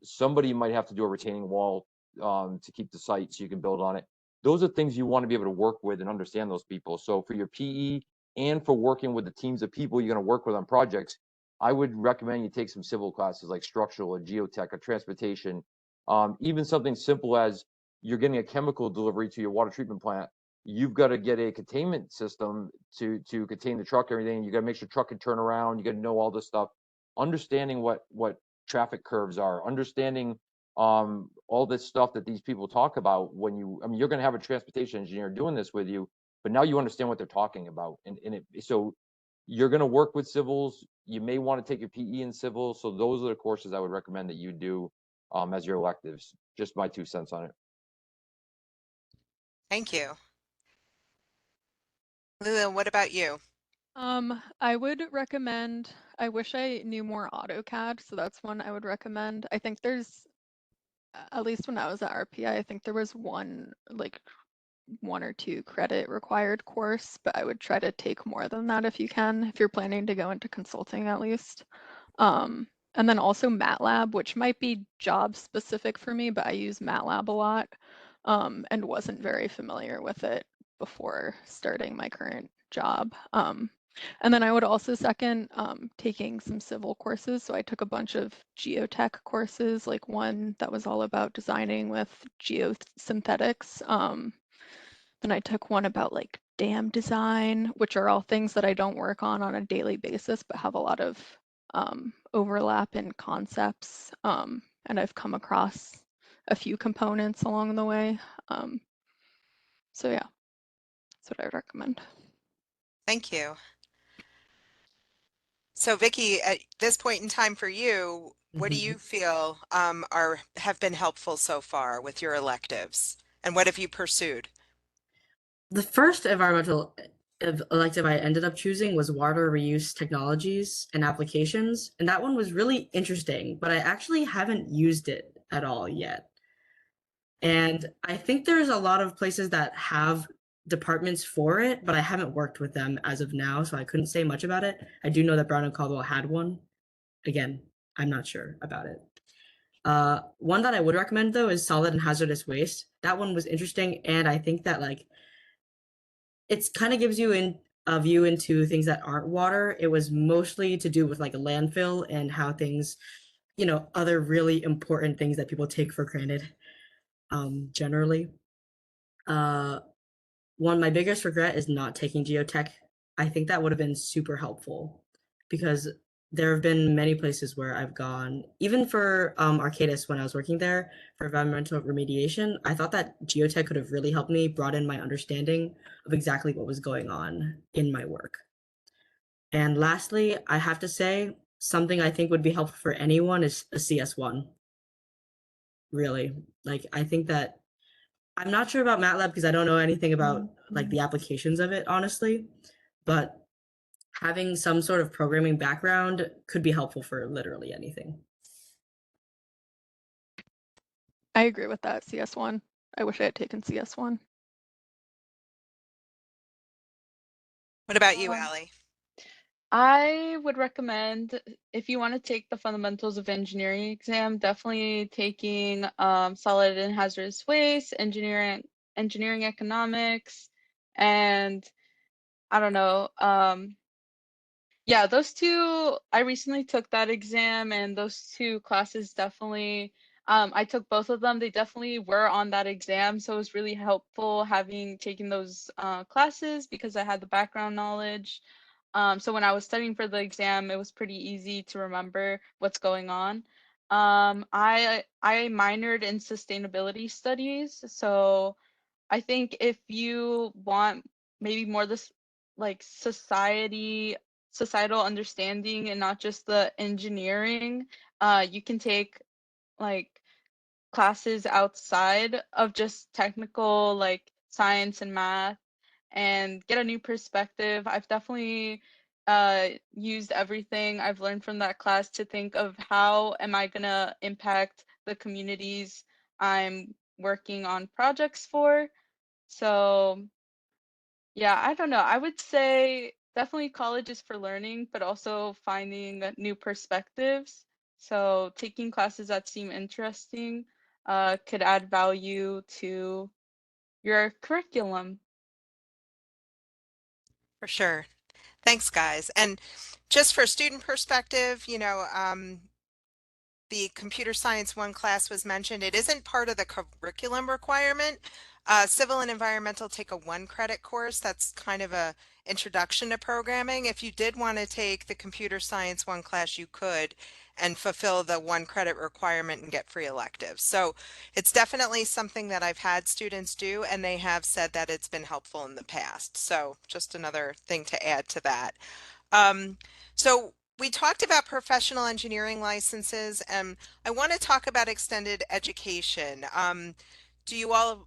Somebody might have to do a retaining wall to keep the site so you can build on it. Those are things you want to be able to work with and understand those people. So for your PE and for working with the teams of people you're going to work with on projects, I would recommend you take some civil classes like structural or geotech or transportation. Even something simple as you're getting a chemical delivery to your water treatment plant. You've got to get a containment system to contain the truck, everything. You got to make sure the truck can turn around. You got to know all this stuff. Understanding what traffic curves are, understanding all this stuff that these people talk about when you're going to have a transportation engineer doing this with you, but now you understand what they're talking about. So you're going to work with civils. You may want to take your PE in civil. So those are the courses I would recommend that you do as your electives. Just my 2 cents on it. Thank you. Lila, what about you? I would recommend, I wish I knew more AutoCAD, so that's one I would recommend. I think there's, at least when I was at RPI, I think there was one or two credit required course, but I would try to take more than that if you can, if you're planning to go into consulting at least. And then also MATLAB, which might be job specific for me, but I use MATLAB a lot and wasn't very familiar with it before starting my current job. And then I would also second taking some civil courses. So I took a bunch of geotech courses, like one that was all about designing with geosynthetics. Then I took one about like dam design, which are all things that I don't work on a daily basis, but have a lot of overlap in concepts. And I've come across a few components along the way. So yeah, that's what I would recommend. Thank you. So Vicky, at this point in time for you, what do you feel have been helpful so far with your electives? And what have you pursued? The first environmental elective I ended up choosing was water reuse technologies and applications, and that one was really interesting, but I actually haven't used it at all yet. And I think there's a lot of places that have departments for it, but I haven't worked with them as of now, so I couldn't say much about it. I do know that Brown and Caldwell had one. Again, I'm not sure about it. One that I would recommend though is solid and hazardous waste. That one was interesting, and I think that it's kind of gives you a view into things that aren't water. It was mostly to do with like a landfill and how things, other really important things that people take for granted, generally. My biggest regret is not taking geotech. I think that would have been super helpful because there have been many places where I've gone, even for Arcadis when I was working there for environmental remediation. I thought that geotech could have really helped me broaden my understanding of exactly what was going on in my work. And lastly, I have to say something I think would be helpful for anyone is a CS1. Really, I think that I'm not sure about MATLAB because I don't know anything about the applications of it, honestly, but having some sort of programming background could be helpful for literally anything. I agree with that, CS1. I wish I had taken CS1. What about you, Allie? I would recommend if you want to take the fundamentals of engineering exam, definitely taking solid and hazardous waste, engineering economics, and I don't know. Yeah, those two, I recently took that exam, and those two classes definitely, I took both of them. They definitely were on that exam, so it was really helpful having taken those classes because I had the background knowledge. So when I was studying for the exam, it was pretty easy to remember what's going on. I minored in sustainability studies, so I think if you want maybe more this like societal understanding and not just the engineering, you can take like classes outside of just technical like science and math and get a new perspective. I've definitely used everything I've learned from that class to think of how am I gonna impact the communities I'm working on projects for. So yeah, I don't know. I would say definitely college is for learning, but also finding new perspectives. So taking classes that seem interesting could add value to your curriculum. For sure. Thanks, guys. And just for student perspective, the computer science one class was mentioned. It isn't part of the curriculum requirement. Civil and environmental take a 1 credit course. That's kind of a introduction to programming. If you did want to take the computer science one class, you could and fulfill the 1 credit requirement and get free electives. So it's definitely something that I've had students do, and they have said that it's been helpful in the past. So just another thing to add to that. Um, so we talked about professional engineering licenses, and I want to talk about extended education. Do you all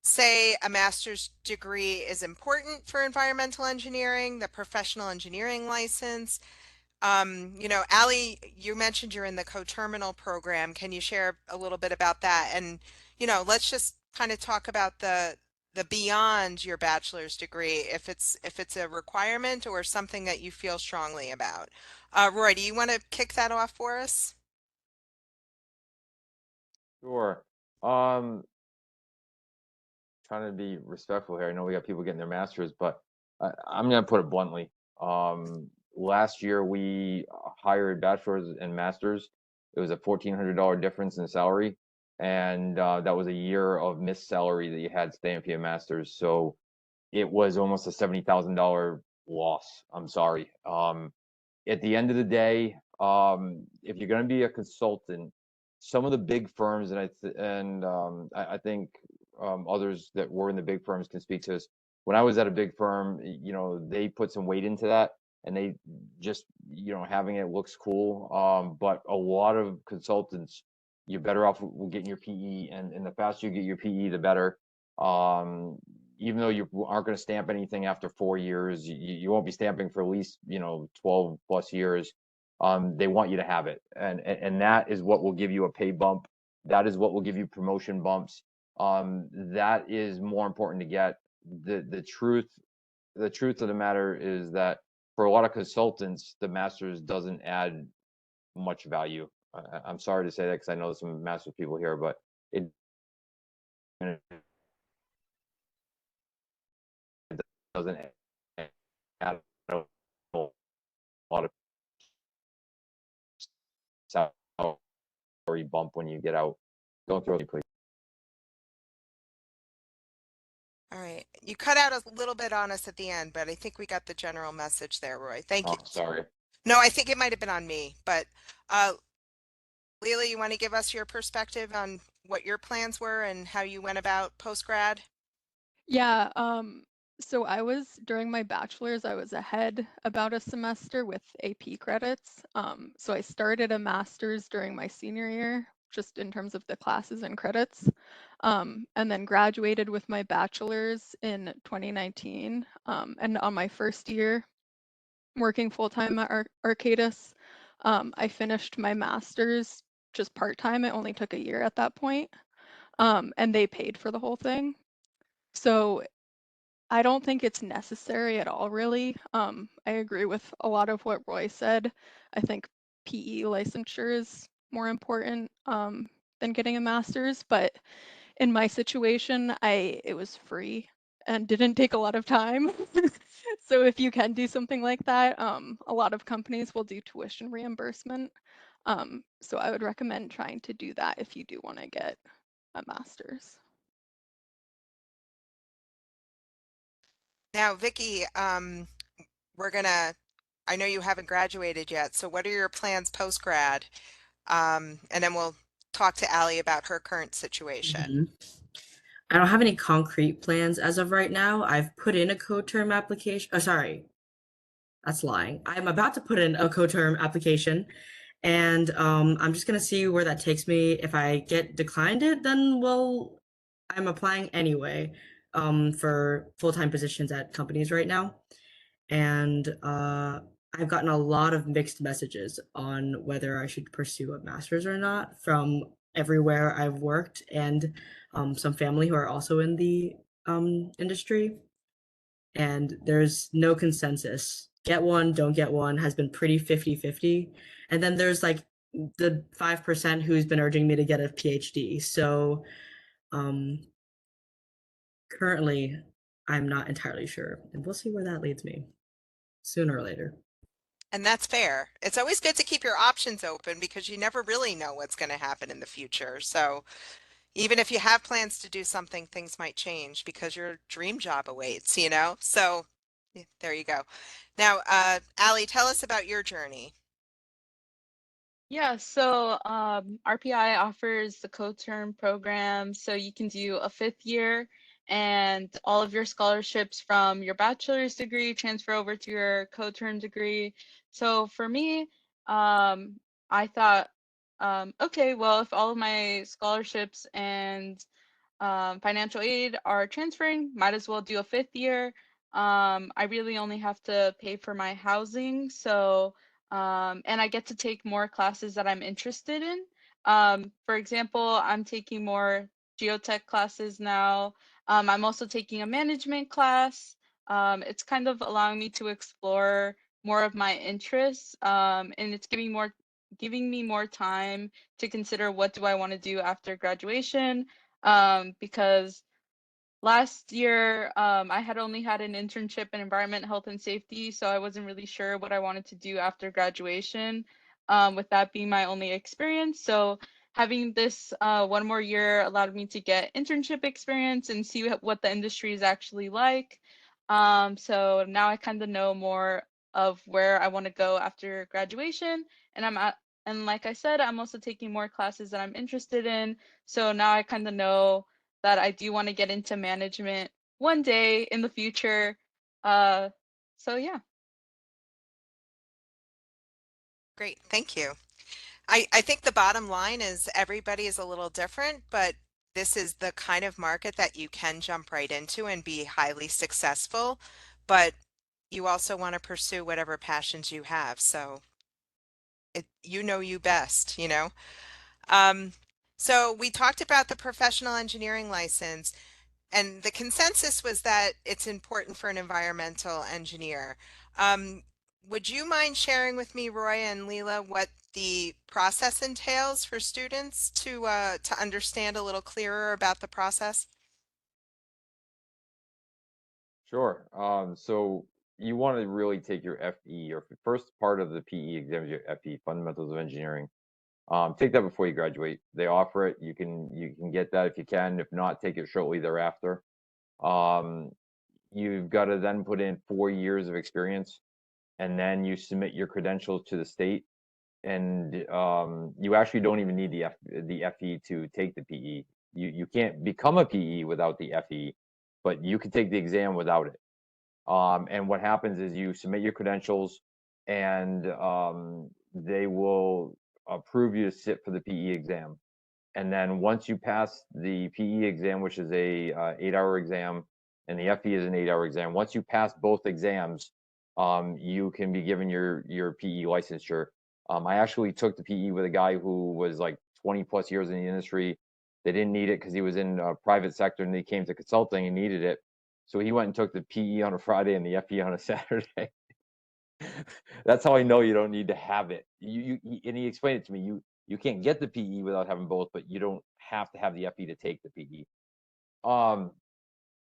say a master's degree is important for environmental engineering, the professional engineering license? Ali, you mentioned you're in the co-terminal program. Can you share a little bit about that? And, let's just kind of talk about the beyond your bachelor's degree, if it's a requirement or something that you feel strongly about. Roy, do you want to kick that off for us? Sure. Trying to be respectful here. I know we got people getting their masters, but I'm gonna put it bluntly. Last year we hired bachelors and masters. It was a $1,400 difference in salary, and that was a year of missed salary that you had staying for your masters. So it was almost a $70,000 loss. I'm sorry. At the end of the day, if you're going to be a consultant, some of the big firms, and I think others that were in the big firms can speak to this. When I was at a big firm, they put some weight into that, and they just, having it looks cool. But a lot of consultants, you're better off with getting your PE, and the faster you get your PE, the better. Um, Even though you aren't going to stamp anything after 4 years, you won't be stamping for at least 12 plus years. They want you to have it, and that is what will give you a pay bump. That is what will give you promotion bumps. That is more important to get. The truth of the matter is that for a lot of consultants, the master's doesn't add much value. I'm sorry to say that because I know there's some master's people here, but it doesn't add a lot of salary bump when you get out. Don't throw me, please. All right. You cut out a little bit on us at the end, but I think we got the general message there, Roy. Thank you. Oh, sorry. No, I think it might have been on me, but uh, Leila, you want to give us your perspective on what your plans were and how you went about post-grad? Yeah, so during my bachelor's, I was ahead about a semester with AP credits. So I started a master's during my senior year, just in terms of the classes and credits, and then graduated with my bachelor's in 2019. And on my first year working full-time at Arcadis, I finished my master's just part-time. It only took a year at that point, and they paid for the whole thing. So I don't think it's necessary at all, really. I agree with a lot of what Roy said. I think PE licensure is more important than getting a master's, but in my situation, it was free and didn't take a lot of time. So if you can do something like that, a lot of companies will do tuition reimbursement. So I would recommend trying to do that if you do want to get a master's. Now, Vicky, I know you haven't graduated yet, so what are your plans post-grad? And then we'll talk to Allie about her current situation. Mhm. I don't have any concrete plans as of right now. I've put in a coterm application. Oh, sorry, that's lying. I'm about to put in a coterm application, and I'm just gonna see where that takes me. If I get declined it, then well, I'm applying anyway for full-time positions at companies right now. And I've gotten a lot of mixed messages on whether I should pursue a master's or not from everywhere I've worked and some family who are also in the industry. And there's no consensus. Get one, don't get one has been pretty 50-50. And then there's like the 5% who's been urging me to get a PhD. So um, currently, I'm not entirely sure. And we'll see where that leads me sooner or later. And that's fair. It's always good to keep your options open because you never really know what's going to happen in the future. So even if you have plans to do something, things might change because your dream job awaits, you know? So yeah, there you go. Now, Allie, tell us about your journey. Yeah, so RPI offers the co-term program, so you can do a 5th year and all of your scholarships from your bachelor's degree transfer over to your co-term degree. So for me, I thought, okay, well, if all of my scholarships and financial aid are transferring, might as well do a 5th year. I really only have to pay for my housing, so and I get to take more classes that I'm interested in. For example, I'm taking more geotech classes now. I'm also taking a management class. It's kind of allowing me to explore more of my interests, and it's giving me more time to consider what do I want to do after graduation, because last year I had only had an internship in environment, health, and safety, so I wasn't really sure what I wanted to do after graduation, with that being my only experience. So having this one more year allowed me to get internship experience and see what the industry is actually like. So now I kind of know more of where I want to go after graduation, and and like I said, I'm also taking more classes that I'm interested in. So now I kind of know that I do want to get into management one day in the future. Uh, so yeah. Great, thank you. I think the bottom line is everybody is a little different, but this is the kind of market that you can jump right into and be highly successful. But you also want to pursue whatever passions you have. So you know you best, you know? Um, so we talked about the professional engineering license, and the consensus was that it's important for an environmental engineer. Um, would you mind sharing with me, Roy and Leela, what the process entails for students to understand a little clearer about the process? Sure. So you want to really take your FE, your first part of the PE exam, is your FE, Fundamentals of Engineering. Take that before you graduate. They offer it. You can get that if you can. If not, take it shortly thereafter. Um, you've got to then put in 4 years of experience, and then you submit your credentials to the state. And you actually don't even need the FE to take the PE. You can't become a PE without the FE, but you can take the exam without it. And what happens is you submit your credentials, and they will approve you to sit for the PE exam. And then once you pass the PE exam, which is a 8-hour exam, and the FE is an 8-hour exam, once you pass both exams, you can be given your PE licensure. I actually took the PE with a guy who was like 20 plus years in the industry. They didn't need it because he was in private sector, and he came to consulting and needed it. So he went and took the PE on a Friday and the FE on a Saturday. That's how I know you don't need to have it. And he explained it to me. You can't get the PE without having both, but you don't have to have the FE to take the PE. Um,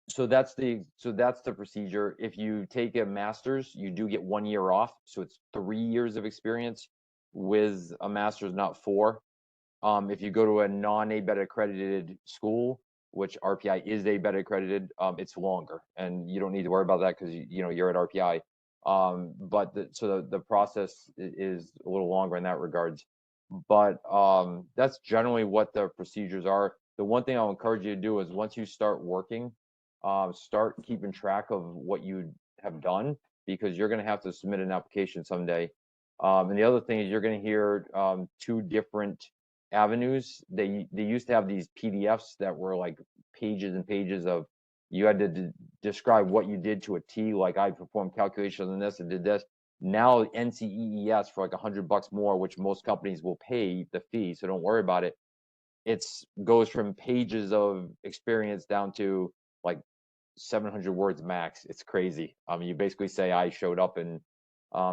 so that's the procedure. If you take a master's, you do get 1 year off, so it's 3 years of experience with a master's, not 4. If you go to a non-ABET accredited school, which RPI is ABET accredited, it's longer, and you don't need to worry about that because you're at RPI. But the process is a little longer in that regards. But that's generally what the procedures are. the one thing I'll encourage you to do is once you start working, start keeping track of what you have done, because you're going to have to submit an application someday. And the other thing is you're going to hear two different avenues. They used to have these PDFs that were like pages and pages of, you had to describe what you did to a T, like I performed calculations on this and did this. Now NCEES for like $100 more, which most companies will pay the fee, so don't worry about it. It's goes from pages of experience down to like 700 words max. It's crazy. You basically say I showed up, and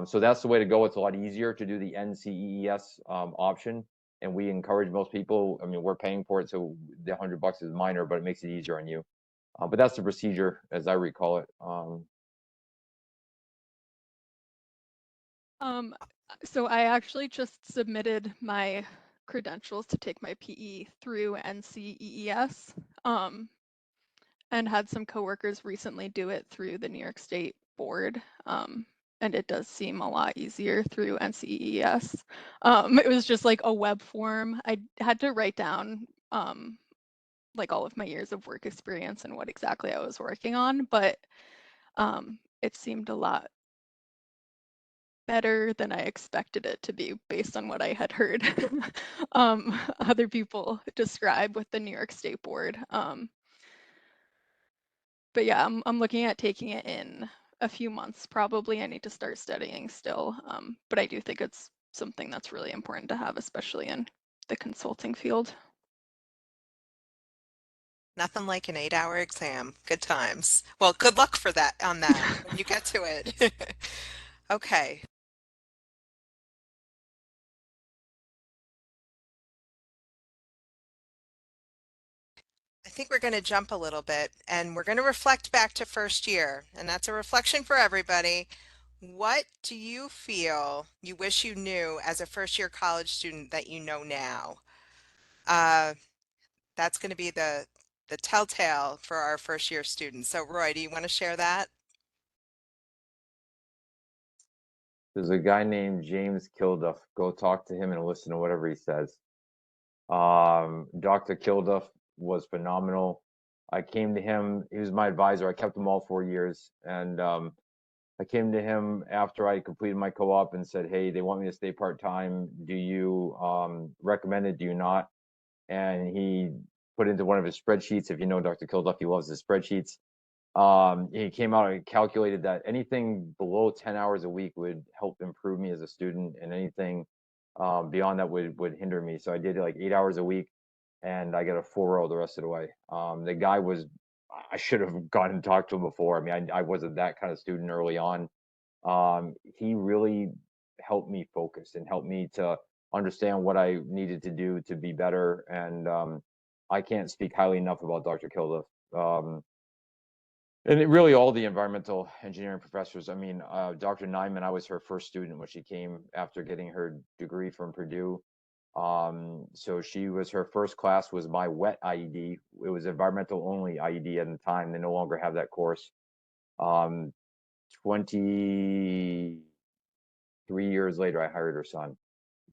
so that's the way to go. It's a lot easier to do the NCEES option, and we encourage most people. I mean, we're paying for it, so the $100 is minor, but it makes it easier on you. But that's the procedure as I recall it. So I actually just submitted my credentials to take my PE through NCEES, and had some coworkers recently do it through the New York State board. And it does seem a lot easier through NCEES. It was just like a web form. I had to write down like all of my years of work experience and what exactly I was working on, but it seemed a lot better than I expected it to be based on what I had heard other people describe with the New York State Board. But yeah, I'm looking at taking it in a few months. Probably I need to start studying still, but I do think it's something that's really important to have, especially in the consulting field. Nothing like an 8-hour exam. Good times. Well, good luck for that on that when you get to it. Okay. I think we're going to jump a little bit and we're going to reflect back to first year, and that's a reflection for everybody. What do you feel you wish you knew as a first year college student that you know now? Uh, that's going to be the telltale for our first year students. So Roy, do you want to share that? There's a guy named James Kilduff. Go talk to him and listen to whatever he says. Dr. Kilduff was phenomenal. I came to him. He was my advisor. I kept him all 4 years, and I came to him after I completed my co-op and said, "Hey, they want me to stay part-time. Do you recommend it? Do you not?" And he put into one of his spreadsheets. If you know Dr. Kilduff, he loves his spreadsheets. He came out and calculated that anything below 10 hours a week would help improve me as a student, and anything beyond that would hinder me. So I did like 8 hours a week, and I got a 4.0 the rest of the way. The guy was, I should have gone and talked to him before. I mean, I wasn't that kind of student early on. He really helped me focus and helped me to understand what I needed to do to be better. And I can't speak highly enough about Dr. Kilduff. And really all the environmental engineering professors. I mean, Dr. Nyman, I was her first student when she came after getting her degree from Purdue. So she was, her first class was my wet IED. It was environmental only IED at the time. They no longer have that course. 23 years later, I hired her son.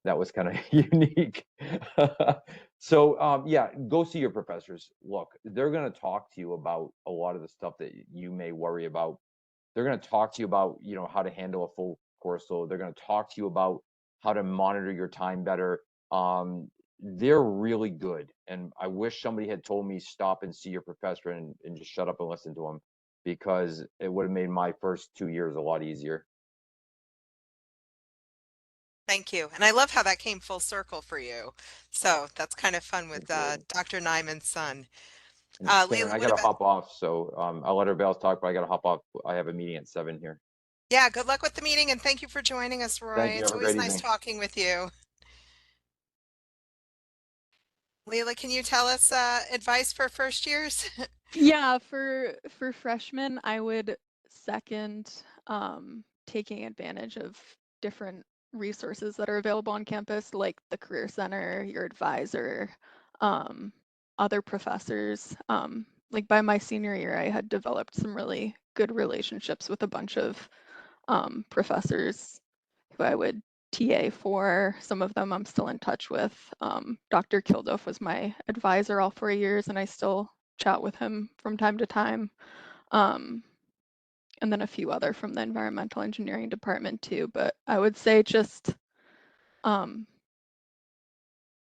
That was kind of unique. So yeah, go see your professors. Look, they're going to talk to you about a lot of the stuff that you may worry about. They're going to talk to you about, you know, how to handle a full course load. They're going to talk to you about how to monitor your time better. They're really good, and I wish somebody had told me stop and see your professor and just shut up and listen to him, because it would have made my first 2 years a lot easier. Thank you. And I love how that came full circle for you. So that's kind of fun with Thank you. Dr. Nyman's son. And Karen, Leila, I what gotta about? hop off, so I'll let everybody else talk, but I gotta hop off. I have a meeting at 7 here. Yeah, good luck with the meeting and thank you for joining us, Roy. Thank you. It's Have a always great nice evening. talking with you. Leila, can you tell us advice for first years? Yeah, for freshmen, I would second taking advantage of different resources that are available on campus, like the Career Center, your advisor, um, other professors. Like by my senior year, I had developed some really good relationships with a bunch of professors who I would TA for some of them I'm still in touch with. Dr. Kilduff was my advisor all 4 years, and I still chat with him from time to time. And then a few other from the environmental engineering department too. But I would say just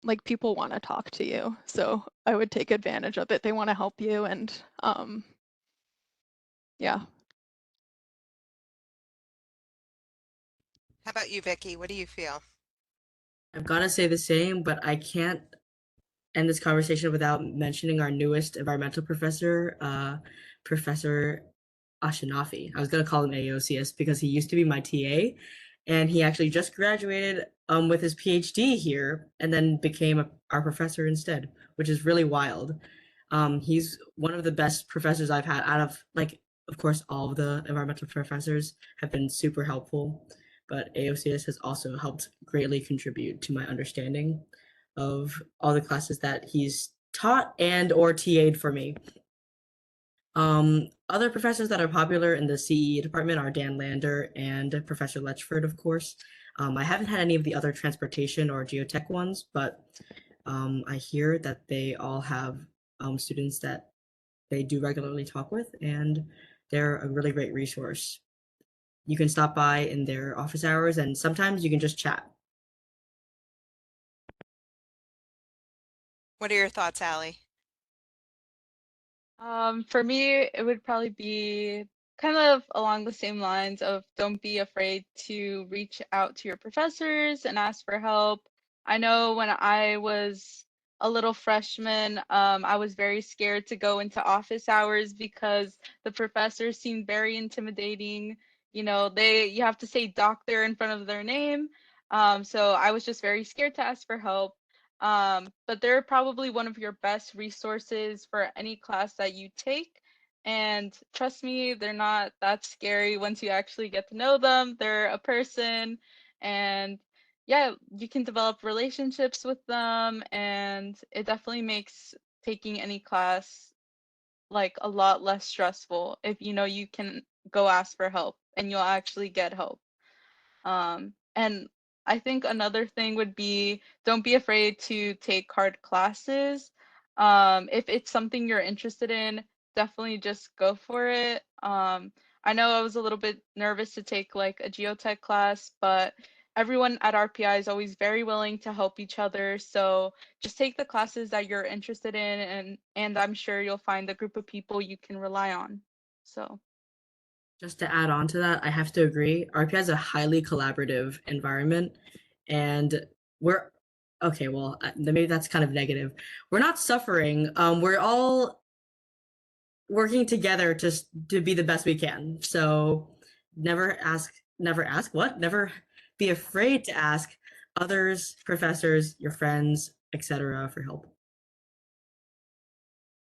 like people want to talk to you, so I would take advantage of it. They want to help you, and yeah. How about you, Vicky? What do you feel? I've got to say the same, but I can't end this conversation without mentioning our newest environmental professor, Professor Ashinafi. I was going to call him AOCS because he used to be my TA, and he actually just graduated with his PhD here and then became our professor instead, which is really wild. He's one of the best professors I've had out of, like, of course, all of the environmental professors have been super helpful, but AOCS has also helped greatly contribute to my understanding of all the classes that he's taught and or TA'd for me. Other professors that are popular in the CE department are Dan Lander and Professor Letchford, of course. I haven't had any of the other transportation or geotech ones, but I hear that they all have students that they do regularly talk with, and they're a really great resource. You can stop by in their office hours, and sometimes you can just chat. What are your thoughts, Allie? For me, it would probably be kind of along the same lines of don't be afraid to reach out to your professors and ask for help. I know when I was a little freshman, I was very scared to go into office hours because the professors seemed very intimidating. You have to say doctor in front of their name. So I was just very scared to ask for help. But they're probably one of your best resources for any class that you take. And trust me, they're not that scary once you actually get to know them. They're a person, and yeah, you can develop relationships with them, and it definitely makes taking any class like a lot less stressful if you know you can go ask for help and you'll actually get help. And I think another thing would be don't be afraid to take hard classes. If it's something you're interested in, definitely just go for it. I know I was a little bit nervous to take like a geotech class, but everyone at RPI is always very willing to help each other. So just take the classes that you're interested in, and I'm sure you'll find a group of people you can rely on. So. Just to add on to that, I have to agree. RPI is a highly collaborative environment, and we're okay. Well, maybe that's kind of negative. We're not suffering. We're all working together to be the best we can. So never ask what, never be afraid to ask others, professors, your friends, etc., for help.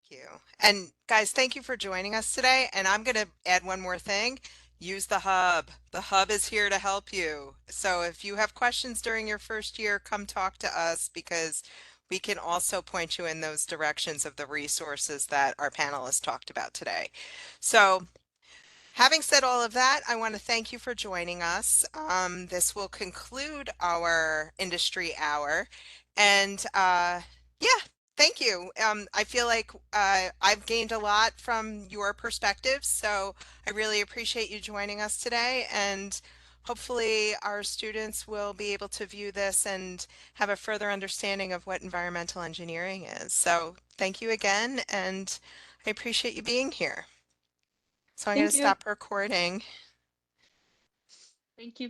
You. And guys, thank you for joining us today. And I'm going to add one more thing. Use the hub. The hub is here to help you. So if you have questions during your first year, come talk to us because we can also point you in those directions of the resources that our panelists talked about today. So having said all of that, I want to thank you for joining us. This will conclude our industry hour. And yeah, thank you. I feel like I've gained a lot from your perspectives, so I really appreciate you joining us today. And hopefully our students will be able to view this and have a further understanding of what environmental engineering is. So thank you again, and I appreciate you being here. So I'm going Thank to you. stop recording. Thank you.